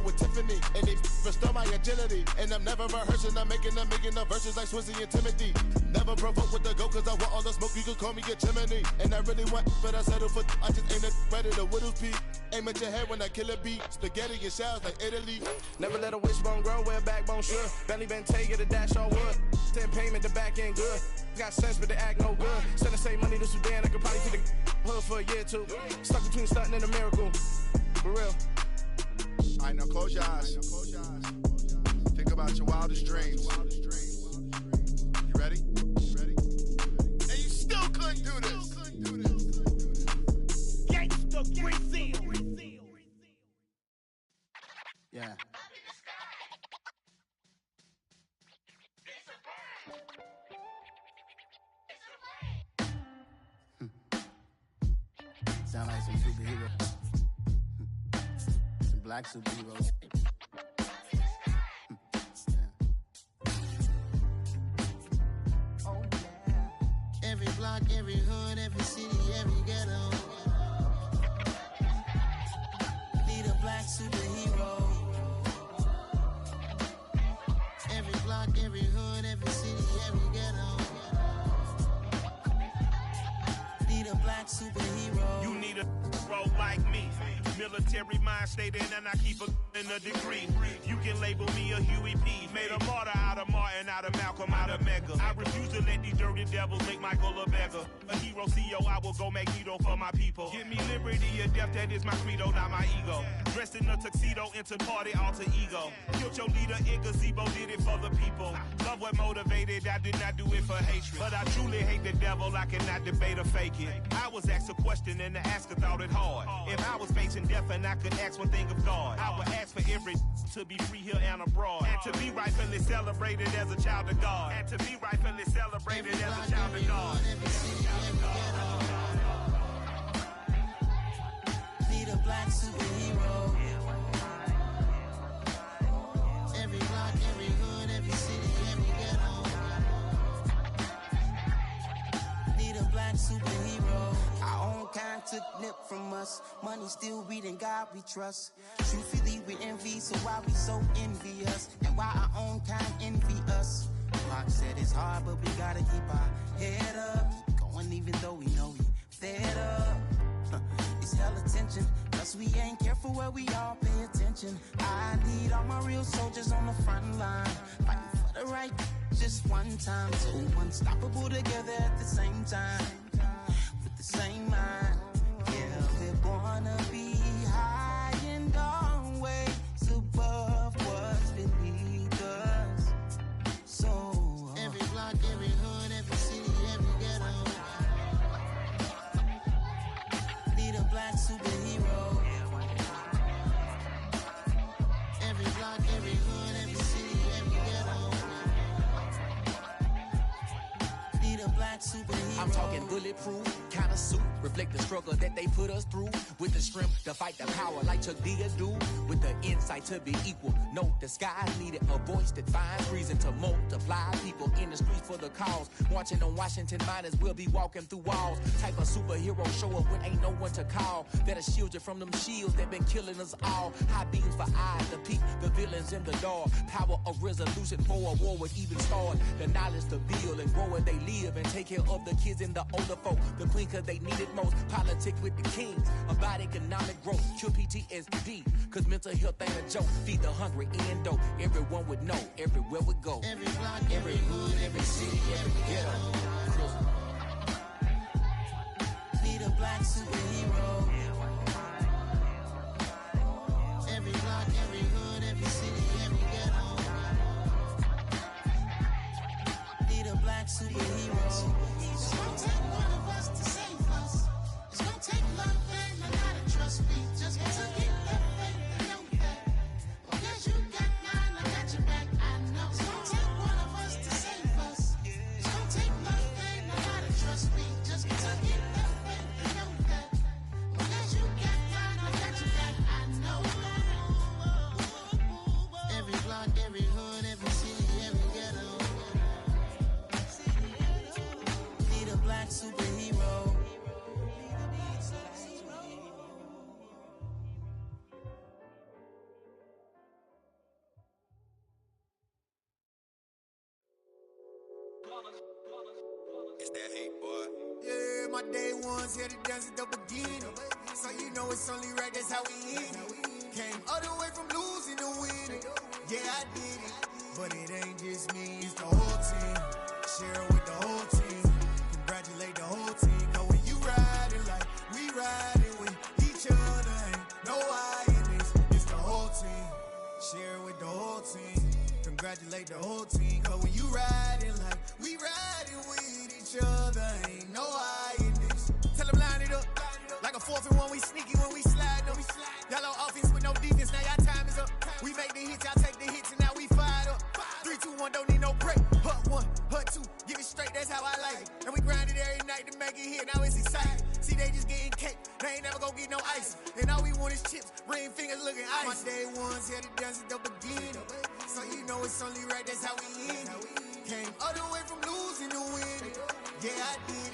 With Tiffany, and they restore my agility. And I'm never rehearsing, I'm making a million of verses like Swizzy and Timothy. Never provoke with the go, cause I want all the smoke, you can call me a chimney. And I really want, but I settle for, I just ain't ready to Whittles Peak. Aim at your head when I kill a beat. Spaghetti and shells like Italy. Never let a wishbone grow where backbone should. Belly been take it, the dash all wood. 10 payment, the back end good. Got sense, but they act no good. Send the same money to Sudan, I could probably take the hood for a year or two. Stuck between stunting and a miracle. For real. Alright, now close your eyes. Think about your wildest dreams. You ready? And you still couldn't do this. Gangsta Brazil. Yeah. Sound like some superhero. Some black superheroes. Every block, every hood, every city, every ghetto. Need a black superhero. Every block, every hood, every city, every ghetto. Need a black superhero. You need a bro like me. Military mind stated, and I keep in a degree. You can label me a Huey P. Made a martyr out of Martin, out of Malcolm, out of Mega. I refuse to let these dirty devils make Michael a beggar. A hero CEO, I will go Magneto for my people. Give me liberty or death, that is my credo, not my ego. Dressed in a tuxedo, into party, alter ego. Killed your leader in gazebo, did it for the people. Love what motivated, I did not do it for hatred. But I truly hate the devil, I cannot debate or fake it. I was asked a question and the asker thought it hard. If I was facing death and I could ask one thing of God, I would ask for every to be free here and abroad, and to be rightfully celebrated as a child of God, and to be rightfully celebrated as a child of God. Need a black superhero. Every block, every hood, every city, every ghetto. Need a black superhero. Our own kind took nip from us. Money still reading, God we trust. Truthfully we envy, so why we so envious? And why our own kind envy us? Mark said it's hard, but we gotta keep our head up. Keep going even though we know we fed up. It's hell attention, cause we ain't careful where we all pay attention. I need all my real soldiers on the front line, fighting for the right just one time. So unstoppable together at the same time, with the same mind. Yeah, we're gonna be high and always above what's beneath us. So every block, every hood, every city, every ghetto. Need a black superhero. Every block, every hood, every city, every ghetto. Need a black superhero. I'm talking bulletproof, kind of suit, reflect the struggle that they put us through. With the strength to fight the power like Chuck D do. With the insight to be equal, no disguise needed. A voice that finds reason to multiply. People in the streets for the cause. Marching on Washington, might as well be walking through walls. Type of superhero show up when ain't no one to call. That'll shield you from them shields that been killing us all. High beams for eyes to peek the villains in the dark. Power of resolution for a war would even start. The knowledge to build and grow where they live and take care of the kids and the older folk. The queen cause they need it most. Politics with the kings about economic growth. Cure PTSD cause mental health ain't a joke. Feed the hungry and dope. Everyone would know everywhere we go. Every block, every hood, every city, every ghetto. Need a black superhero. Every block, every hood, every city, every ghetto. Need a black superhero. It's gonna take one of us to save us. It's gonna take love and a lot of trust me. Just to get that faith and know that. Because you got mine, I got your back, I know. It's gonna take one of us to save us. It's gonna take love and a lot of trust me. Just to get that faith and know that. Because you got mine, I got your back, I know. Every block, every hood, every city, every ghetto. Need a black superhero. It's that hate, boy. Yeah, my day ones here to dance at the beginning. So you know it's only right, that's how we end it. Came all the way from losing to winning. Yeah, I did it. But it ain't just me, it's the whole team. Share it with the whole team. Congratulate the whole team. Cause when you riding like we riding with each other, ain't no I in this. It's the whole team. Share it with the whole team. Congratulate the whole team. Cause when you riding like we riding with each other, ain't no I in this. Tell them line it up. Like a 4th and 1, we sneaky when we slide them. Y'all on offense with no defense, now y'all time is up. We make the hits, y'all take the hits, and now we fired up. 3, 2, 1, don't need no break. Hut 1, hut 2, give it straight, that's how I like it. And we grind it every night to make it hit, now it's exciting. See, they just getting cake, they ain't never gonna get no ice. And all we want is chips, ring fingers looking ice. My day ones here to dance at the beginning. So you know it's only right, that's how we end it. Came all the way from losing to winning. Yeah, I did it.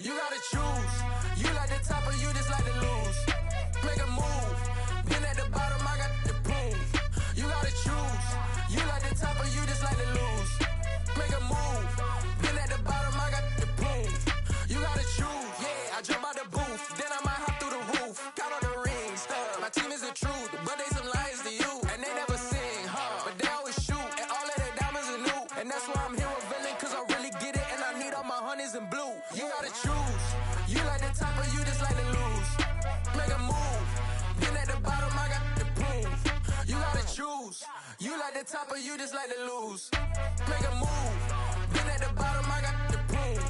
You gotta choose. You like the top or you just like to lose. Make a move. Been at the bottom, I got the proof. You gotta choose. You like the top or you just like to lose. Make a move. Been at the bottom, I got the proof. You gotta choose. Yeah, I jump out the booth. Then I might hop through the roof. Count all the rings. My team is the truth, but they some liars to you. And they never sing, but they always shoot. And all of their diamonds are new. And that's why I'm here with villain, cause I really get it. And I need all my honeys in blue. You gotta choose. You like the top or you just like to lose. Make a move. Been at the bottom, I got the proof. You gotta choose. You like the top or you just like to lose. Make a move. Been at the bottom, I got the proof.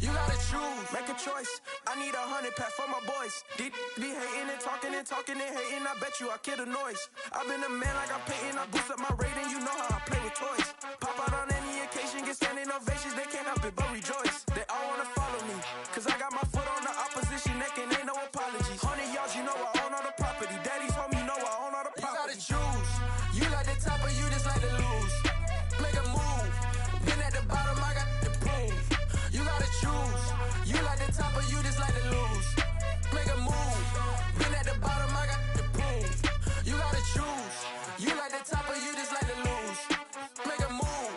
You gotta choose. Make a choice. I need 100 pack for my boys. Be hating and talking and hating. I bet you I kill the noise. I've been a man like I'm Peyton. I boost up my rating. You know how I play with toys. Pop out on any occasion, get standing ovations. They can't help it but rejoice. They all wanna follow me, cause I got my foot on the opposition neck and ain't no apologies. 100 yards, you know I own all the property. Daddy's home, you know I own all the property. You gotta choose. You like the top or you just like to lose. Make a move. Been at the bottom, I got the proof. You gotta choose. You like the top or you just like to lose. Make a move. Been at the bottom, I got the proof. You gotta choose. You like the top or you just like to lose. Make a move.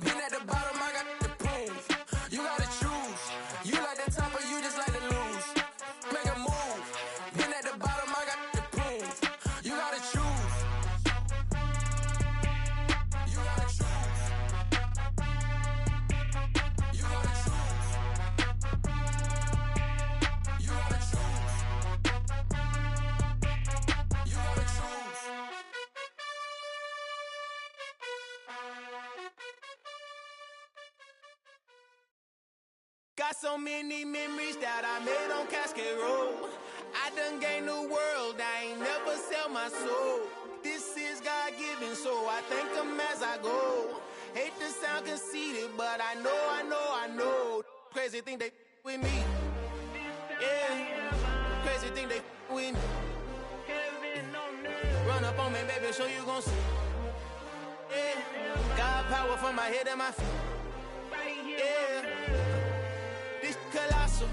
Been at the bottom, I got the proof. You gotta choose. You like the top or you just like to lose. Make a move. Been at the bottom, I got the proof. You gotta choose. You gotta choose. You gotta choose. You gotta choose. You gotta choose. Got so many memories that I made on Cascade Road. I done gained the world, I ain't never sell my soul. This is God-given, so I thank him as I go. Hate to sound conceited, but I know. Crazy thing they with me. Yeah, crazy thing they with me. Run up on me, baby, show you gon' see. Yeah, God power from my head and my feet. Yeah. This colossal,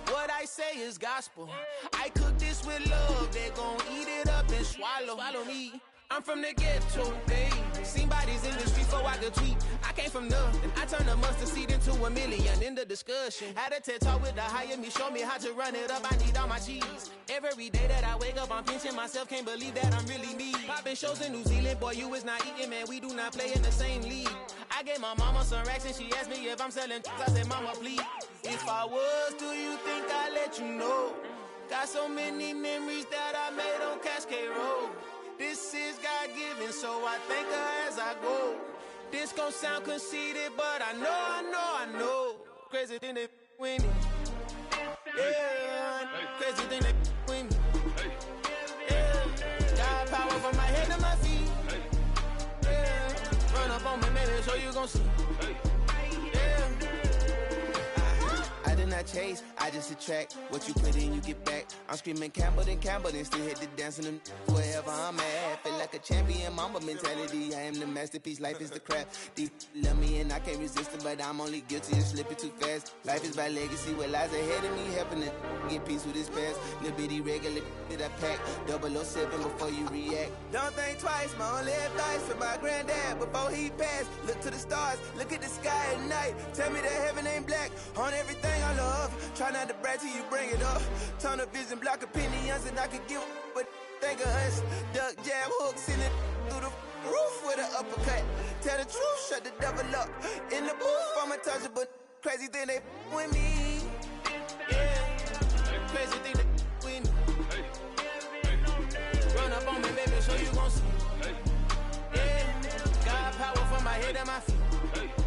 what I say is gospel. I cook this with love, they gon' eat it up and swallow me. I'm from the ghetto, babe. Seen bodies in the streets so I could tweet. I came from nothing, I turned a mustard seed into a million. In the discussion, had a TED talk with the higher me, show me how to run it up. I need all my cheese. Every day that I wake up, I'm pinching myself, can't believe that I'm really me. Popping shows in New Zealand, boy, you is not eating, man. We do not play in the same league. I gave my mama some racks and she asked me if I'm selling. I said, mama, please. If I was, do you think I'd let you know? Got so many memories that I made on Cascade Road. This is God-given, so I thank her as I go. This gon' sound conceited, but I know. Crazy thing they with me. Yeah, crazy thing they with me. Yeah, got power from my head to my feet. Yeah, run up on me, maybe so you gon' see. Yeah. I did not chase, I just attract. What you put in, you get back. I'm screaming Campbell, then still hit the dance and wherever I'm at. Feel like a champion, mamba mentality. I am the masterpiece, life is the crap. Deep love me and I can't resist it, but I'm only guilty of slipping too fast. Life is by legacy, what lies ahead of me, helping to get peace with his past. Little bitty regular that I pack, 007 before you react. Don't think twice, my only advice for my granddad before he passed. Look to the stars, look at the sky at night. Tell me that heaven ain't black on everything I love. Try not to brag till you bring it up. Tunnel vision, block opinions, and I could give but think of us. Duck, jab, hook, send it through the roof with an uppercut. Tell the truth, shut the devil up. In the booth, I'm untouchable. Crazy thing they with me. Yeah, crazy thing they with me. Run up on me, baby, so you gon' see. Yeah, God power from my head and my feet.